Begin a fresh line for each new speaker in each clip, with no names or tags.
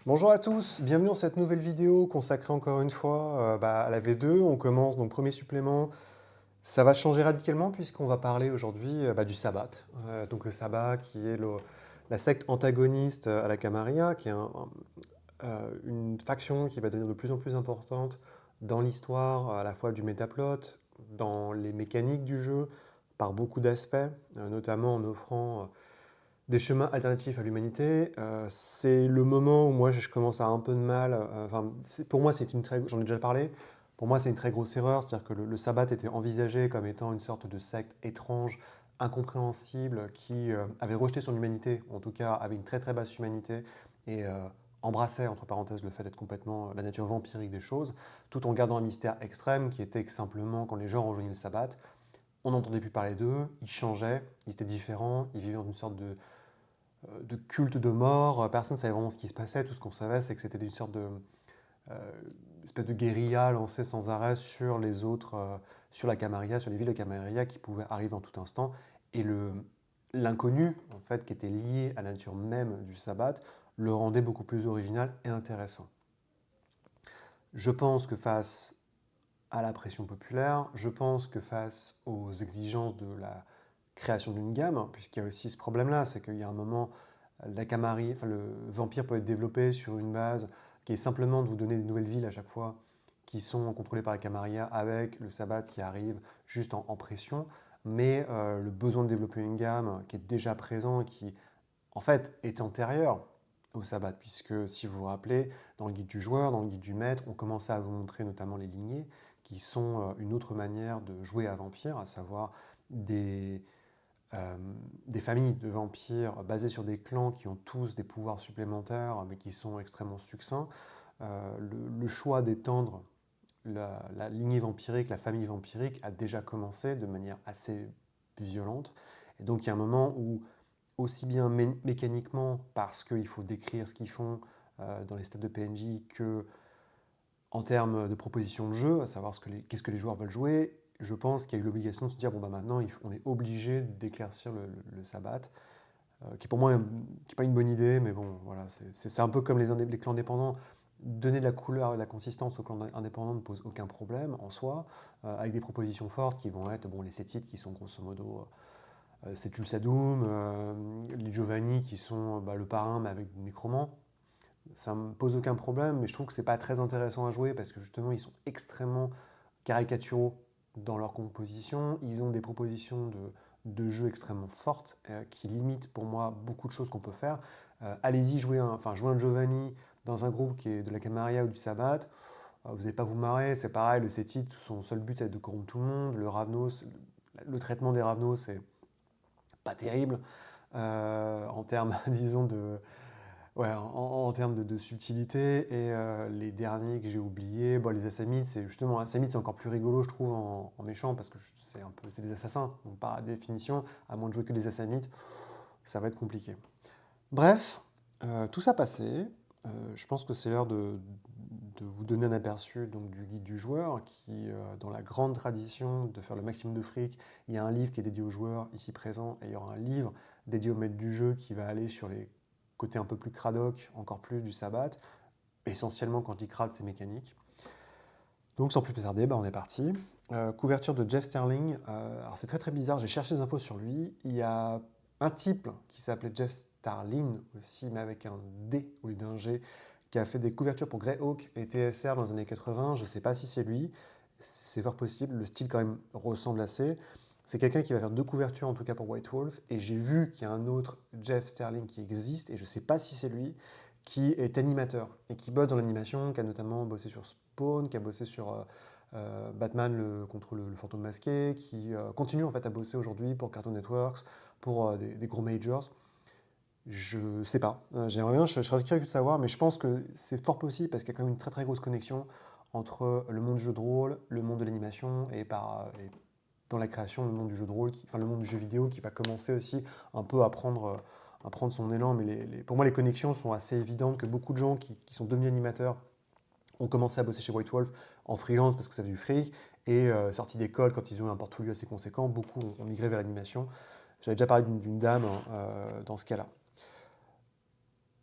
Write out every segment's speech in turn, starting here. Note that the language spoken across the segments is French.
Bonjour à tous, bienvenue dans cette nouvelle vidéo consacrée encore une fois à la V2. On commence donc premier supplément. Ça va changer radicalement puisqu'on va parler aujourd'hui du sabbat. Donc le sabbat qui est la secte antagoniste à la Camarilla, qui est une faction qui va devenir de plus en plus importante dans l'histoire à la fois du métaplot, dans les mécaniques du jeu, par beaucoup d'aspects, notamment en offrant des chemins alternatifs à l'humanité. C'est le moment où moi je commence à avoir un peu de mal. Pour moi, j'en ai déjà parlé. Pour moi, c'est une très grosse erreur. C'est-à-dire que le sabbat était envisagé comme étant une sorte de secte étrange, incompréhensible, qui avait rejeté son humanité, ou en tout cas avait une très très basse humanité, et embrassait, entre parenthèses, le fait d'être complètement la nature vampirique des choses, tout en gardant un mystère extrême qui était que simplement, quand les gens rejoignaient le sabbat, on n'entendait plus parler d'eux, ils changeaient, ils étaient différents, ils vivaient dans une sorte de culte de mort. Personne ne savait vraiment ce qui se passait. Tout ce qu'on savait, c'est que c'était une sorte de euh, espèce de guérilla lancée sans arrêt sur les autres, sur la Camarilla, sur les villes de Camarilla qui pouvaient arriver en tout instant. Et l'inconnu, en fait, qui était lié à la nature même du sabbat, le rendait beaucoup plus original et intéressant. Je pense que face à la pression populaire, je pense que face aux exigences de la création d'une gamme, puisqu'il y a aussi ce problème-là, c'est qu'il y a un moment, la Camarilla, enfin le vampire peut être développé sur une base qui est simplement de vous donner des nouvelles villes à chaque fois, qui sont contrôlées par la Camarilla, avec le sabbat qui arrive juste en pression, mais le besoin de développer une gamme qui est déjà présent, qui en fait est antérieur au sabbat, puisque si vous vous rappelez, dans le guide du joueur, dans le guide du maître, on commençait à vous montrer notamment les lignées, qui sont une autre manière de jouer à vampire, à savoir des, euh, des familles de vampires basées sur des clans qui ont tous des pouvoirs supplémentaires, mais qui sont extrêmement succincts. Le choix d'étendre la lignée vampirique, la famille vampirique, a déjà commencé de manière assez violente. Et donc il y a un moment où, aussi bien mécaniquement, parce qu'il faut décrire ce qu'ils font dans les stades de PNJ, que en termes de proposition de jeu, à savoir qu'est-ce que les joueurs veulent jouer, je pense qu'il y a eu l'obligation de se dire bon bah maintenant on est obligé d'éclaircir le sabbat, qui pour moi qui est pas une bonne idée, mais bon voilà, c'est un peu comme les clans indépendants. Donner de la couleur et de la consistance aux clans indépendants ne pose aucun problème en soi, avec des propositions fortes qui vont être bon, les Sétites qui sont grosso modo c'est Tulsadum, les Giovanni qui sont le parrain mais avec des nécromants. Ça me pose aucun problème, mais je trouve que c'est pas très intéressant à jouer parce que justement ils sont extrêmement caricaturaux dans leur composition. Ils ont des propositions de jeu extrêmement fortes qui limitent pour moi beaucoup de choses qu'on peut faire. Allez-y, jouer un Giovanni dans un groupe qui est de la Camarilla ou du Sabbat. Vous n'allez pas vous marrer, c'est pareil, le Sétite, son seul but c'est de corrompre tout le monde. Le Ravnos, le traitement des Ravnos, c'est pas terrible en termes, disons, en termes de subtilité. Et les derniers que j'ai oubliés, bon, les Assamites, Assamites, c'est encore plus rigolo, je trouve, en méchant, parce que c'est des assassins. Donc, par définition, à moins de jouer que des Assamites, ça va être compliqué. Bref, tout ça passé, je pense que c'est l'heure de vous donner un aperçu donc, du guide du joueur, qui, dans la grande tradition de faire le maximum de fric, il y a un livre qui est dédié aux joueurs ici présents, et il y aura un livre dédié au maître du jeu qui va aller sur les côtés un peu plus cradoc, encore plus du sabbat. Essentiellement, quand je dis crade, c'est mécanique. Donc sans plus tarder, on est parti. Couverture de Jeff Sterling. Alors c'est très très bizarre, j'ai cherché des infos sur lui. Il y a un type qui s'appelait Jeff Starlin aussi, mais avec un D au lieu d'un G, qui a fait des couvertures pour Greyhawk et TSR dans les années 80. Je ne sais pas si c'est lui, c'est fort possible. Le style quand même ressemble assez. C'est quelqu'un qui va faire deux couvertures en tout cas pour White Wolf. Et j'ai vu qu'il y a un autre Jeff Sterling qui existe, et je ne sais pas si c'est lui, qui est animateur et qui bosse dans l'animation, qui a notamment bossé sur Spawn, qui a bossé sur Batman contre le fantôme masqué, qui continue en fait à bosser aujourd'hui pour Cartoon Networks, pour des gros majors. Je sais pas. J'aimerais bien, je serais curieux de savoir, mais je pense que c'est fort possible parce qu'il y a quand même une très très grosse connexion entre le monde du jeu de rôle, le monde de l'animation et dans la création le monde du jeu de rôle, enfin le monde du jeu vidéo qui va commencer aussi un peu à prendre son élan. Mais pour moi, les connexions sont assez évidentes que beaucoup de gens qui sont devenus animateurs ont commencé à bosser chez White Wolf en freelance parce que ça fait du fric et sortis d'école quand ils ont eu un portfolio assez conséquent, beaucoup ont migré vers l'animation. J'avais déjà parlé d'une dame dans ce cas-là.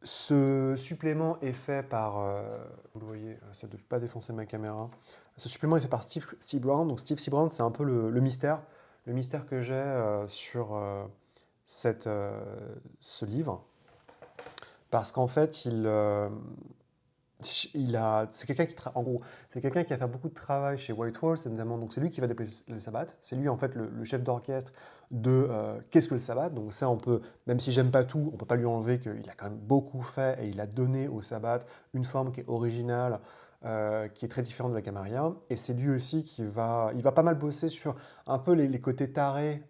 Ce supplément est fait par, vous le voyez, ça ne doit pas défoncer ma caméra. Ce supplément est fait par Steve C. Brown. Donc Steve C. Brown, c'est un peu le mystère que j'ai sur cette, ce livre. Parce qu'en fait, c'est quelqu'un en gros, c'est quelqu'un qui a fait beaucoup de travail chez White Wolf, notamment, donc c'est lui qui va déployer le Sabbat. C'est lui en fait le chef d'orchestre de qu'est-ce que le Sabbat. Donc ça, on peut, même si j'aime pas tout, on peut pas lui enlever qu'il a quand même beaucoup fait et il a donné au Sabbat une forme qui est originale, qui est très différente de la Camarilla. Et c'est lui aussi il va pas mal bosser sur un peu les côtés tarés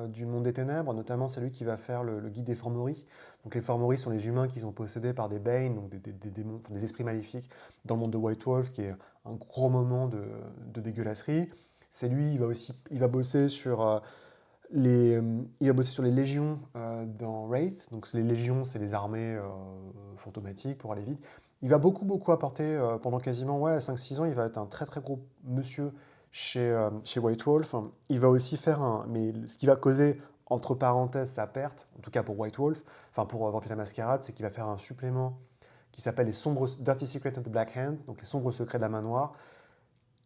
du monde des ténèbres. Notamment, c'est lui qui va faire le guide des Formeries. Donc les Formeries sont les humains qui sont possédés par des Bane, donc des démons, enfin, des esprits maléfiques dans le monde de White Wolf, qui est un gros moment de dégueulasserie. C'est lui, il va bosser sur il va bosser sur les légions dans Wraith. Donc les légions, c'est les armées fantomatiques pour aller vite. Il va beaucoup apporter pendant quasiment ouais, 5-6 ans. Il va être un très très gros monsieur chez White Wolf. Il va aussi faire mais ce qui va causer entre parenthèses sa perte, en tout cas pour White Wolf, enfin pour Vampire la Mascarade, c'est qu'il va faire un supplément qui s'appelle les sombres Dirty Secrets of the Black Hand, donc les sombres secrets de la main noire,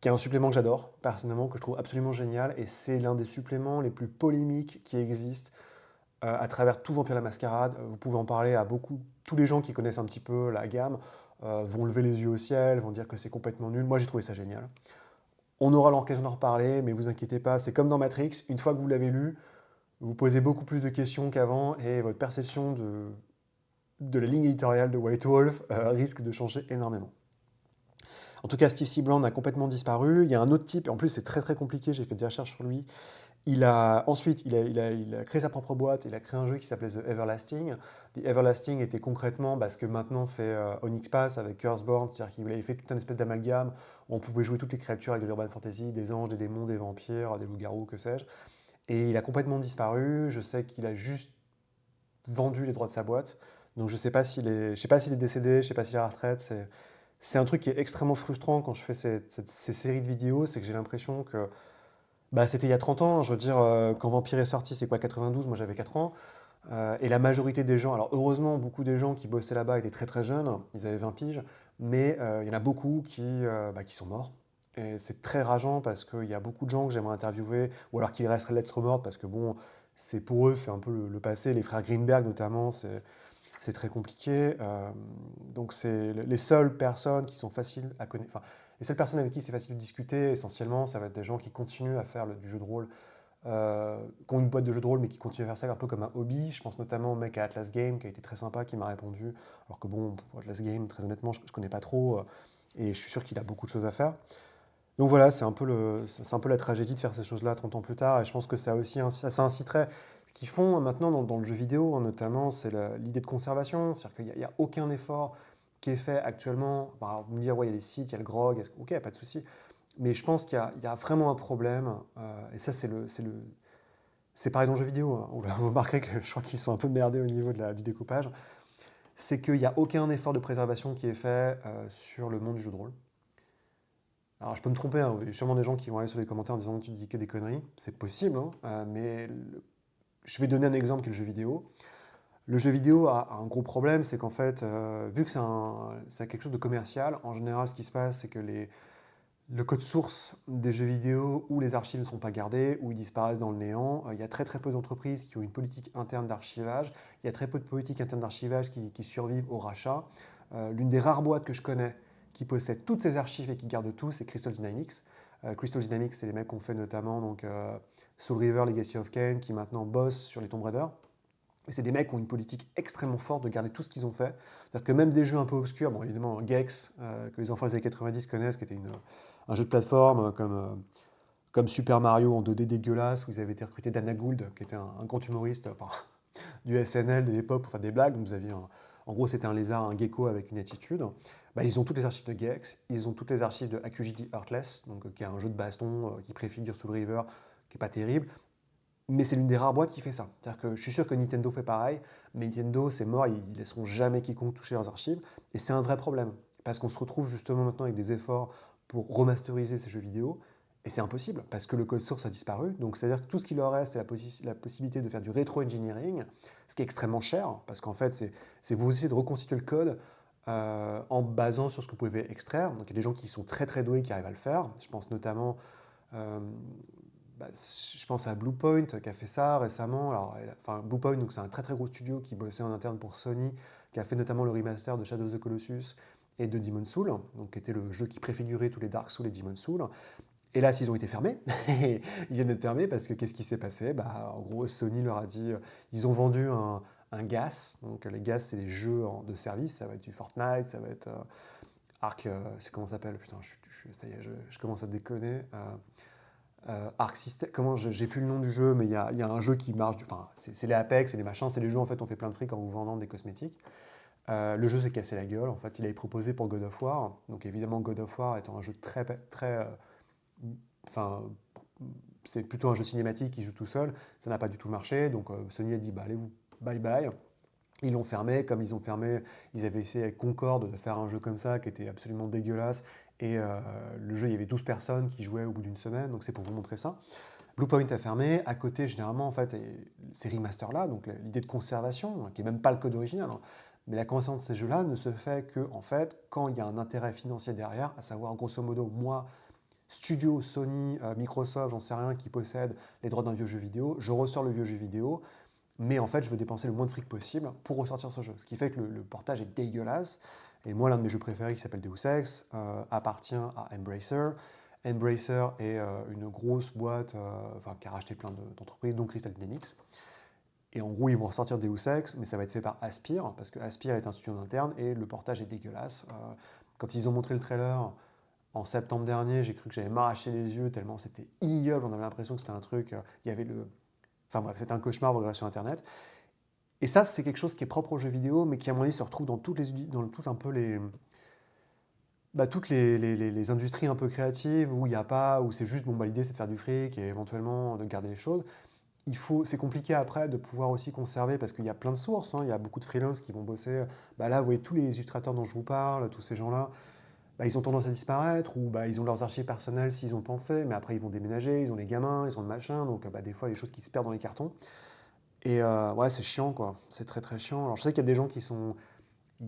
qui est un supplément que j'adore, personnellement, que je trouve absolument génial, et c'est l'un des suppléments les plus polémiques qui existent à travers tout Vampire la Mascarade. Vous pouvez en parler à tous les gens qui connaissent un petit peu la gamme, vont lever les yeux au ciel, vont dire que c'est complètement nul. Moi, j'ai trouvé ça génial. On aura l'occasion d'en reparler, mais vous inquiétez pas, c'est comme dans Matrix, une fois que vous l'avez lu, vous posez beaucoup plus de questions qu'avant, et votre perception de la ligne éditoriale de White Wolf risque de changer énormément. En tout cas, Steve C. Brown a complètement disparu. Il y a un autre type, et en plus c'est très très compliqué, j'ai fait des recherches sur lui. Ensuite, il a créé sa propre boîte, il a créé un jeu qui s'appelait The Everlasting. The Everlasting était concrètement ce que maintenant fait Onyx Pass avec Curseborn, c'est-à-dire qu'il avait fait tout un espèce d'amalgame où on pouvait jouer toutes les créatures avec de l'urban fantasy, des anges, des démons, des vampires, des loups-garous, que sais-je. Et il a complètement disparu. Je sais qu'il a juste vendu les droits de sa boîte. Donc je sais pas je sais pas s'il est décédé, je sais pas s'il est à la retraite. C'est un truc qui est extrêmement frustrant quand je fais ces séries de vidéos, c'est que j'ai l'impression que c'était il y a 30 ans. Je veux dire, quand Vampire est sorti, c'est quoi, 92? Moi j'avais 4 ans. Et la majorité des gens, alors heureusement, beaucoup des gens qui bossaient là-bas étaient très très jeunes, ils avaient 20 piges, mais il y en a beaucoup qui sont morts. Et c'est très rageant parce qu'il y a beaucoup de gens que j'aimerais interviewer, ou alors qui resteraient lettres mortes parce que bon, c'est pour eux, c'est un peu le passé. Les frères Greenberg notamment, c'est très compliqué. Donc c'est les seules personnes qui sont faciles à connaître. Enfin, les seules personnes avec qui c'est facile de discuter, essentiellement, ça va être des gens qui continuent à faire du jeu de rôle, qui ont une boîte de jeux de rôle, mais qui continuent à faire ça un peu comme un hobby. Je pense notamment au mec à Atlas Game, qui a été très sympa, qui m'a répondu. Alors que bon, pour Atlas Game, très honnêtement, je ne connais pas trop, et je suis sûr qu'il a beaucoup de choses à faire. Donc voilà, c'est un peu la tragédie de faire ces choses-là 30 ans plus tard, et je pense que ça aussi, ça inciterait. Ce qu'ils font maintenant dans le jeu vidéo, notamment, c'est l'idée de conservation, c'est-à-dire qu'il n'y a aucun effort qui est fait actuellement. Alors, vous me dire, ouais, il y a des sites, il y a le grog, ok, pas de souci. Mais je pense qu'il y a vraiment un problème, et ça, c'est pareil dans le jeu vidéo, hein. Vous remarquerez que je crois qu'ils sont un peu merdés au niveau du découpage. C'est qu'il n'y a aucun effort de préservation qui est fait sur le monde du jeu de rôle. Alors je peux me tromper, hein, il y a sûrement des gens qui vont aller sur les commentaires en disant tu dis que des conneries, c'est possible, hein, mais je vais donner un exemple qui est le jeu vidéo. Le jeu vidéo a un gros problème, c'est qu'en fait, vu que c'est quelque chose de commercial, en général ce qui se passe, c'est que le code source des jeux vidéo ou les archives ne sont pas gardées, ou ils disparaissent dans le néant. Il y a très très peu d'entreprises qui ont une politique interne d'archivage, il y a très peu de politiques internes d'archivage qui survivent au rachat. L'une des rares boîtes que je connais qui possède toutes ces archives et qui garde tout, c'est Crystal Dynamics. Crystal Dynamics, c'est les mecs qui ont fait notamment Soul River, Legacy of Kain, qui maintenant bossent sur les Tomb Raider. Et c'est des mecs qui ont une politique extrêmement forte de garder tout ce qu'ils ont fait. C'est-à-dire que même des jeux un peu obscurs, bon évidemment Gex, que les enfants des années 90 connaissent, qui était un jeu de plateforme comme Super Mario en 2D dégueulasse, où ils avaient été recrutés d'Anna Gould, qui était un grand humoriste du SNL de l'époque pour faire des blagues. Donc vous aviez en gros, c'était un lézard, un gecko avec une attitude. Ils ont toutes les archives de Gex, ils ont toutes les archives de AQGD Heartless, donc, qui est un jeu de baston qui préfigure Soul River, qui n'est pas terrible. Mais c'est l'une des rares boîtes qui fait ça. C'est-à-dire que je suis sûr que Nintendo fait pareil, mais Nintendo, c'est mort, ils ne laisseront jamais quiconque toucher leurs archives. Et c'est un vrai problème, parce qu'on se retrouve justement maintenant avec des efforts pour remasteriser ces jeux vidéo. Et c'est impossible, parce que le code source a disparu. Donc, c'est-à-dire que tout ce qu'il leur reste, c'est la possibilité de faire du rétro-engineering, ce qui est extrêmement cher, parce qu'en fait, c'est vous essayer de reconstituer le code en basant sur ce que vous pouvez extraire. Donc, il y a des gens qui sont très très doués qui arrivent à le faire. Je pense notamment, euh, je pense à Bluepoint qui a fait ça récemment. Alors, enfin, Bluepoint, donc c'est un très très gros studio qui bossait en interne pour Sony, qui a fait notamment le remaster de Shadows of the Colossus et de Demon's Souls, donc qui était le jeu qui préfigurait tous les Dark Souls et Demon's Souls. Et là, s'ils ont été fermés, ils viennent d'être fermés parce que qu'est-ce qui s'est passé? En gros, Sony leur a dit, ils ont vendu un GaaS. Donc les GaaS, c'est les jeux de service. Ça va être du Fortnite, ça va être Arc, c'est comment ça s'appelle? Putain, ça y est, je commence à déconner. Arc System, comment, j'ai plus le nom du jeu, mais il y a un jeu qui marche, enfin, c'est les Apex, c'est les machins, c'est les jeux, en fait, on fait plein de fric en vous vendant des cosmétiques. Le jeu s'est cassé la gueule, en fait, il avait proposé pour God of War. Donc évidemment, God of War étant un jeu très, très enfin, c'est plutôt un jeu cinématique qui joue tout seul, ça n'a pas du tout marché, donc Sony a dit bah, allez vous, bye bye. Ils l'ont fermé, comme ils ont fermé, ils avaient essayé avec Concorde de faire un jeu comme ça qui était absolument dégueulasse, et le jeu, il y avait 12 personnes qui jouaient au bout d'une semaine, donc c'est pour vous montrer ça. Bluepoint a fermé, à côté généralement en fait, ces remasters-là, donc l'idée de conservation, qui n'est même pas le code original, hein, mais la conservation de ces jeux-là ne se fait que en fait, quand il y a un intérêt financier derrière, à savoir grosso modo, moi, studio, Sony, Microsoft, j'en sais rien, qui possède les droits d'un vieux jeu vidéo, je ressors le vieux jeu vidéo, mais en fait, je veux dépenser le moins de fric possible pour ressortir ce jeu. Ce qui fait que le portage est dégueulasse. Et moi, l'un de mes jeux préférés, qui s'appelle Deus Ex, appartient à Embracer. Embracer est une grosse boîte qui a racheté plein d'entreprises, dont Crystal Dynamics. Et en gros, ils vont ressortir Deus Ex, mais ça va être fait par Aspyr, parce que Aspyr est un studio interne et le portage est dégueulasse. Quand ils ont montré le trailer, en septembre dernier, j'ai cru que j'allais m'arracher les yeux tellement c'était ignoble. On avait l'impression que c'était un truc. Il y avait le. Enfin bref, c'était un cauchemar regarder sur Internet. Et ça, c'est quelque chose qui est propre aux jeux vidéo, mais qui, à mon avis, se retrouve dans dans tout un peu toutes les industries un peu créatives où il n'y a pas, où c'est juste, bon, l'idée c'est de faire du fric et éventuellement de garder les choses. C'est compliqué après de pouvoir aussi conserver parce qu'il y a plein de sources, hein. Il y a beaucoup de freelances qui vont bosser. Là, vous voyez tous les illustrateurs dont je vous parle, tous ces gens-là, ils ont tendance à disparaître ou ils ont leurs archives personnelles s'ils ont pensé, mais après ils vont déménager, ils ont les gamins, ils ont le machin, donc des fois il y a des choses qui se perdent dans les cartons. Et ouais, c'est chiant quoi, c'est très très chiant. Alors je sais qu'il y a des gens qui sont.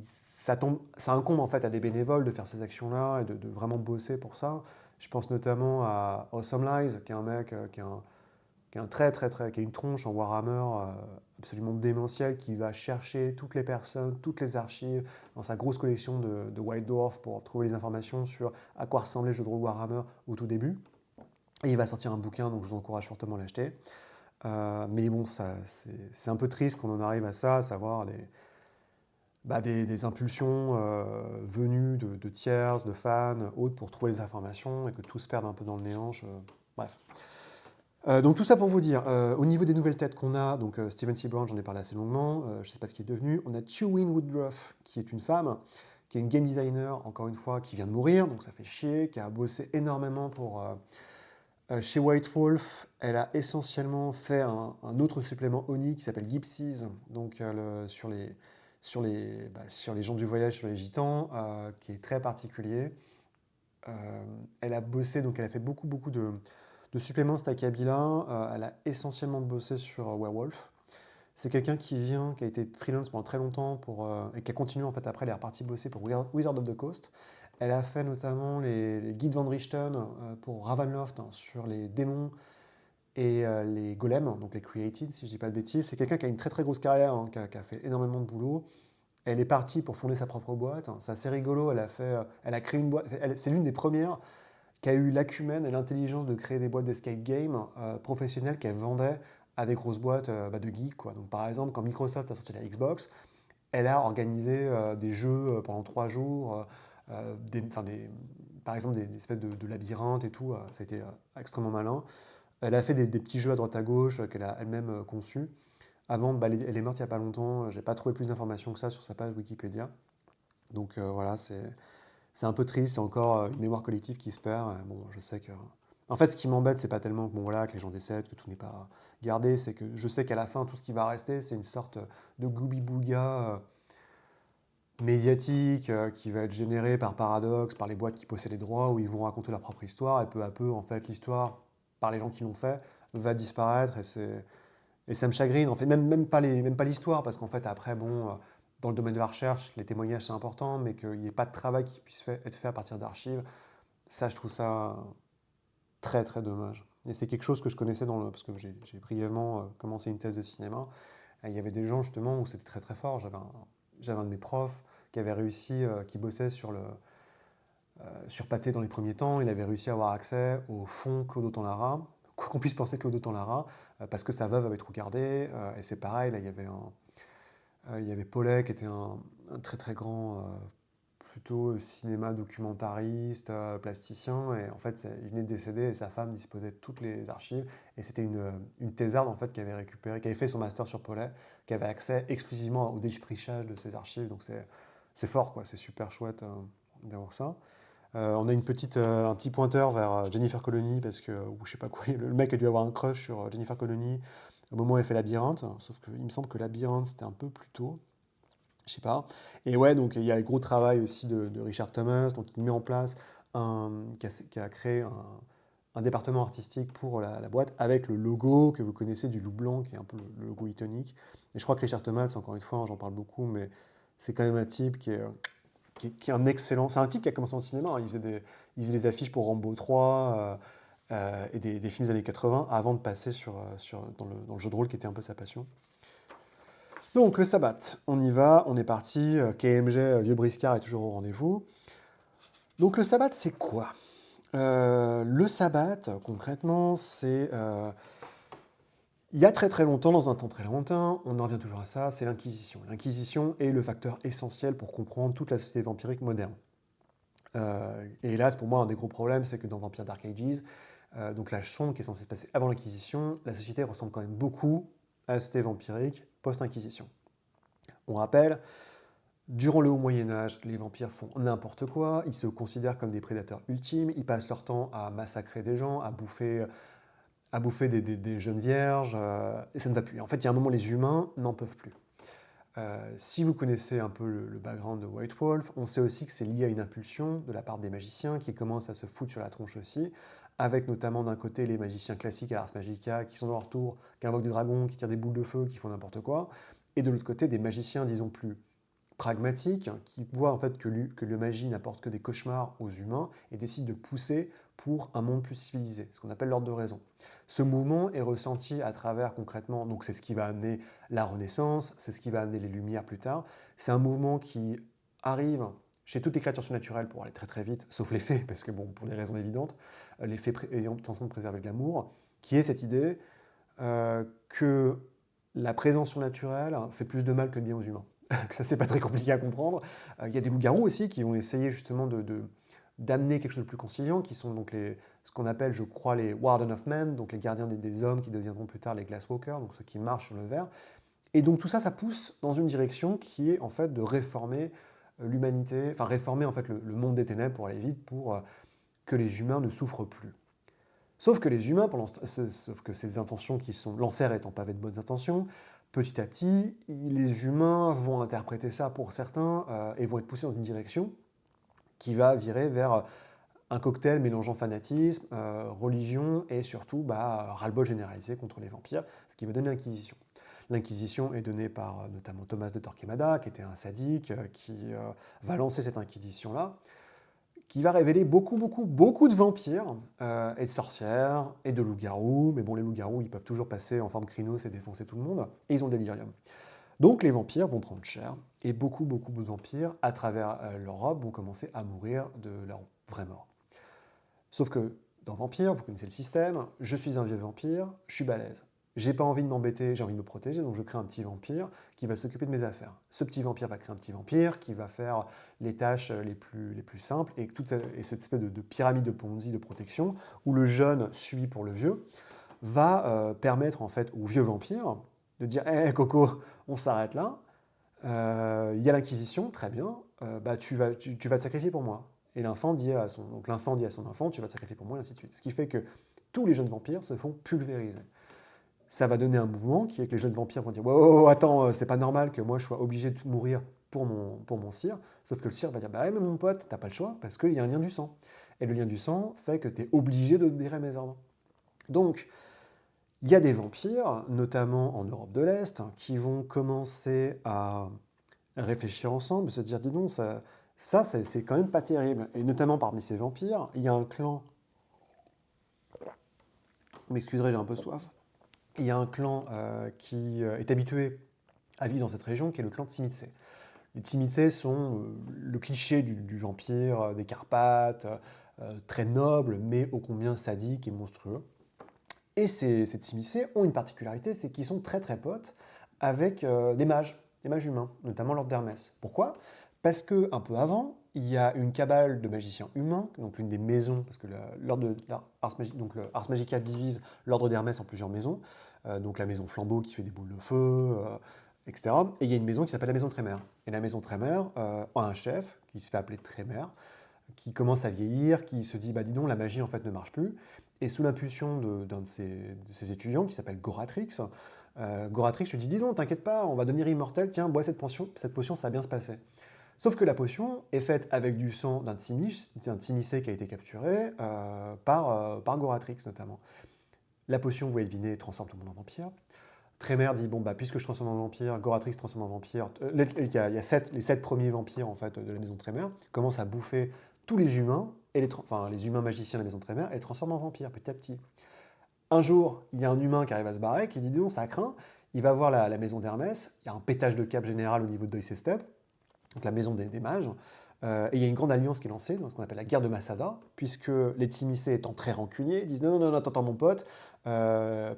Ça incombe en fait à des bénévoles de faire ces actions-là et de vraiment bosser pour ça. Je pense notamment à Awesome Lies, qui est un mec qui est un très très très, qui a une tronche en Warhammer absolument démentielle, qui va chercher toutes les personnes, toutes les archives dans sa grosse collection de White Dwarf pour trouver les informations sur à quoi ressemblait le jeu de rôle Warhammer au tout début. Et il va sortir un bouquin, donc je vous encourage fortement à l'acheter. Mais bon, c'est un peu triste qu'on en arrive à ça, à savoir des impulsions venues de tiers, de fans, autres, pour trouver les informations et que tout se perde un peu dans le néant. Bref. Donc tout ça pour vous dire, au niveau des nouvelles têtes qu'on a, donc Steven C. Brown, j'en ai parlé assez longuement, je ne sais pas ce qu'il est devenu. On a Tuwin Woodruff, qui est une femme, qui est une game designer, encore une fois, qui vient de mourir, donc ça fait chier, qui a bossé énormément chez White Wolf. Elle a essentiellement fait un autre supplément ONI qui s'appelle Gypsies, donc sur les gens du voyage, sur les gitans, qui est très particulier. Elle a bossé, donc elle a fait beaucoup, beaucoup de suppléments Stackabila. Elle a essentiellement bossé sur Werewolf. C'est quelqu'un qui a été freelance pendant très longtemps et qui a continué en fait après, elle est repartie bosser pour Wizard of the Coast. Elle a fait notamment les guides Van Richten pour Ravenloft sur les démons et les golems, donc les created si je dis pas de bêtises. C'est quelqu'un qui a une très très grosse carrière, hein, qui a fait énormément de boulot. Elle est partie pour fonder sa propre boîte. C'est assez rigolo. Elle a créé une boîte. C'est l'une des premières qui a eu l'acumène et l'intelligence de créer des boîtes d'escape game professionnelles qu'elle vendait à des grosses boîtes de geeks, quoi. Donc, par exemple, quand Microsoft a sorti la Xbox, elle a organisé des jeux pendant 3 jours, par exemple des espèces de labyrinthes et tout. Ça a été extrêmement malin. Elle a fait des petits jeux à droite à gauche qu'elle a elle-même conçus. Avant, elle est morte il n'y a pas longtemps. J'ai pas trouvé plus d'informations que ça sur sa page Wikipédia. Donc voilà, c'est un peu triste, c'est encore une mémoire collective qui se perd. Bon, je sais que. En fait, ce qui m'embête, c'est pas tellement que, bon, voilà, que les gens décèdent, que tout n'est pas gardé, c'est que je sais qu'à la fin, tout ce qui va rester, c'est une sorte de gloubi-boulga médiatique qui va être généré par paradoxe, par les boîtes qui possèdent les droits, où ils vont raconter leur propre histoire, et peu à peu, en fait, l'histoire, par les gens qui l'ont fait, va disparaître, et ça me chagrine, en fait, même pas l'histoire, parce qu'en fait, après, bon, dans le domaine de la recherche, les témoignages, c'est important, mais qu'il n'y ait pas de travail qui puisse être fait à partir d'archives, ça, je trouve ça très, très dommage. Et c'est quelque chose que je connaissais parce que j'ai brièvement commencé une thèse de cinéma, et il y avait des gens, justement, où c'était très, très fort. J'avais un de mes profs qui avait réussi, qui bossait sur Pathé dans les premiers temps, il avait réussi à avoir accès au fonds Claude Autant-Lara, quoi qu'on puisse penser Claude Autant-Lara, parce que sa veuve avait tout gardé, et c'est pareil, là, il y avait Paulet qui était un très très grand, plutôt cinéma documentariste, plasticien, et en fait il venait de décéder et sa femme disposait de toutes les archives, et c'était une thésarde en fait qui avait récupéré, qui avait fait son master sur Paulet, qui avait accès exclusivement au défrichage de ses archives, donc c'est fort quoi, c'est super chouette d'avoir ça. On a un petit pointeur vers Jennifer Colony, parce que, ou je sais pas quoi, le mec a dû avoir un crush sur Jennifer Colony au moment où elle fait Labyrinthe, sauf qu'il me semble que Labyrinthe c'était un peu plus tôt, je sais pas. Et ouais, donc il y a le gros travail aussi de Richard Thomas, donc il met en place qui a créé un département artistique pour la boîte avec le logo que vous connaissez du loup blanc, qui est un peu le logo iconique. Et je crois que Richard Thomas, encore une fois, j'en parle beaucoup, mais c'est quand même un type qui est un excellent. C'est un type qui a commencé en cinéma, hein. Il faisait des affiches pour Rambo 3 et des films des années 80 avant de passer dans le jeu de rôle qui était un peu sa passion. Donc le sabbat, on y va, on est parti. KMG, vieux briscard, est toujours au rendez-vous. Donc le sabbat, c'est quoi? Le sabbat, concrètement, c'est il y a très très longtemps, dans un temps très lointain, on en revient toujours à ça, c'est l'Inquisition. L'Inquisition est le facteur essentiel pour comprendre toute la société vampirique moderne. Et hélas, pour moi, un des gros problèmes, c'est que dans Vampire Dark Ages, donc la sonde qui est censée se passer avant l'Inquisition, la société ressemble quand même beaucoup à la société vampirique post-Inquisition. On rappelle, durant le Haut Moyen-Âge, les vampires font n'importe quoi, ils se considèrent comme des prédateurs ultimes, ils passent leur temps à massacrer des gens, à bouffer des jeunes vierges, et ça ne va plus. En fait, il y a un moment, les humains n'en peuvent plus. Si vous connaissez un peu le background de White Wolf, on sait aussi que c'est lié à une impulsion de la part des magiciens qui commencent à se foutre sur la tronche aussi, avec notamment d'un côté les magiciens classiques à Ars Magica qui sont dans leur tour, qui invoquent des dragons, qui tirent des boules de feu, qui font n'importe quoi, et de l'autre côté des magiciens, disons plus pragmatiques, qui voient en fait que la magie n'apporte que des cauchemars aux humains et décident de pousser pour un monde plus civilisé, ce qu'on appelle l'ordre de raison. Ce mouvement est ressenti à travers concrètement, donc c'est ce qui va amener la Renaissance, c'est ce qui va amener les Lumières plus tard. C'est un mouvement qui arrive chez toutes les créatures surnaturelles pour aller très très vite, sauf les fées, parce que bon, pour des raisons évidentes, les fées ayant intention de préserver de l'amour, qui est cette idée que la présence surnaturelle fait plus de mal que de bien aux humains. Ça, c'est pas très compliqué à comprendre. Il y a des loups-garous aussi qui vont essayer justement d'amener quelque chose de plus conciliant, qui sont donc ce qu'on appelle, je crois, les Warden of Men, donc les gardiens des hommes qui deviendront plus tard les Glasswalkers, donc ceux qui marchent sur le verre. Et donc tout ça, ça pousse dans une direction qui est en fait de réformer l'humanité, enfin réformer en fait le monde des ténèbres pour aller vite, pour que les humains ne souffrent plus. Sauf que les humains, sauf que ces intentions qui sont, l'enfer étant pavé de bonnes intentions, petit à petit, les humains vont interpréter ça pour certains et vont être poussés dans une direction qui va virer vers un cocktail mélangeant fanatisme, religion et surtout ras-le-bol généralisé contre les vampires, ce qui va donner l'Inquisition. L'Inquisition est donnée par notamment Thomas de Torquemada, qui était un sadique, qui va lancer cette Inquisition-là, qui va révéler beaucoup, beaucoup, beaucoup de vampires, et de sorcières, et de loups-garous, mais bon, les loups-garous, ils peuvent toujours passer en forme crinos et défoncer tout le monde, et ils ont le délirium. Donc les vampires vont prendre cher, et beaucoup, beaucoup de vampires, à travers l'Europe, vont commencer à mourir de leur vraie mort. Sauf que dans Vampire, vous connaissez le système, je suis un vieux vampire, je suis balèze. J'ai pas envie de m'embêter, j'ai envie de me protéger, donc je crée un petit vampire qui va s'occuper de mes affaires. Ce petit vampire va créer un petit vampire qui va faire les tâches les plus simples, et cette espèce de pyramide de Ponzi de protection, où le jeune suit pour le vieux, va permettre en fait au vieux vampire de dire hé Coco, on s'arrête là, il y a l'Inquisition, très bien, tu vas te sacrifier pour moi. Et l'enfant dit à son enfant, tu vas te sacrifier pour moi, et ainsi de suite. Ce qui fait que tous les jeunes vampires se font pulvériser. Ça va donner un mouvement qui est que les jeunes vampires vont dire wow, attends, c'est pas normal que moi je sois obligé de mourir pour mon sire. Sauf que le sire va dire, bah ouais, mais mon pote, t'as pas le choix, parce qu'il y a un lien du sang. Et le lien du sang fait que tu es obligé d'obéir à mes ordres. Donc, il y a des vampires, notamment en Europe de l'Est, qui vont commencer à réfléchir ensemble, se dire, dis donc, ça c'est quand même pas terrible. Et notamment parmi ces vampires, il y a un clan, vous m'excuserez, j'ai un peu soif, il y a un clan qui est habitué à vivre dans cette région, qui est le clan Tzimitse. Les Tzimitse sont le cliché du vampire des Carpates, très noble, mais ô combien sadique et monstrueux. Et ces Tzimitse ont une particularité, c'est qu'ils sont très très potes avec des mages humains, notamment l'ordre d'Hermès. Pourquoi? Parce que un peu avant, il y a une cabale de magiciens humains, donc l'une des maisons, parce que donc le Ars Magica divise l'ordre d'Hermès en plusieurs maisons, donc la maison Flambeau qui fait des boules de feu, etc. Et il y a une maison qui s'appelle la maison Trémère. Et la maison Trémère a un chef qui se fait appeler Trémère, qui commence à vieillir, qui se dit, bah dis donc, la magie en fait ne marche plus. Et sous l'impulsion d'un de ses étudiants, qui s'appelle Goratrix, Goratrix lui dit, dis donc, t'inquiète pas, on va devenir immortel, tiens, bois cette potion, ça va bien se passer. Sauf que la potion est faite avec du sang d'un Tzimisce qui a été capturé par Goratrix notamment. La potion, vous voyez deviner, transforme tout le monde en vampire. Trémère dit, bon, bah, puisque je transforme en vampire, Goratrix transforme en vampire, il y a les 7 premiers vampires en fait, de la maison Trémère, commencent à bouffer tous les humains, enfin les humains magiciens de la maison Trémère, et les transforment en vampires petit à petit. Un jour, il y a un humain qui arrive à se barrer, qui dit, non, ça craint, il va voir la maison d'Hermès, il y a un pétage de câble général au niveau de Deuil-Step, donc la maison des mages, et il y a une grande alliance qui est lancée, dans ce qu'on appelle la guerre de Masada, puisque les Tzimisce étant très rancuniers, disent non, non, non, attends, mon pote,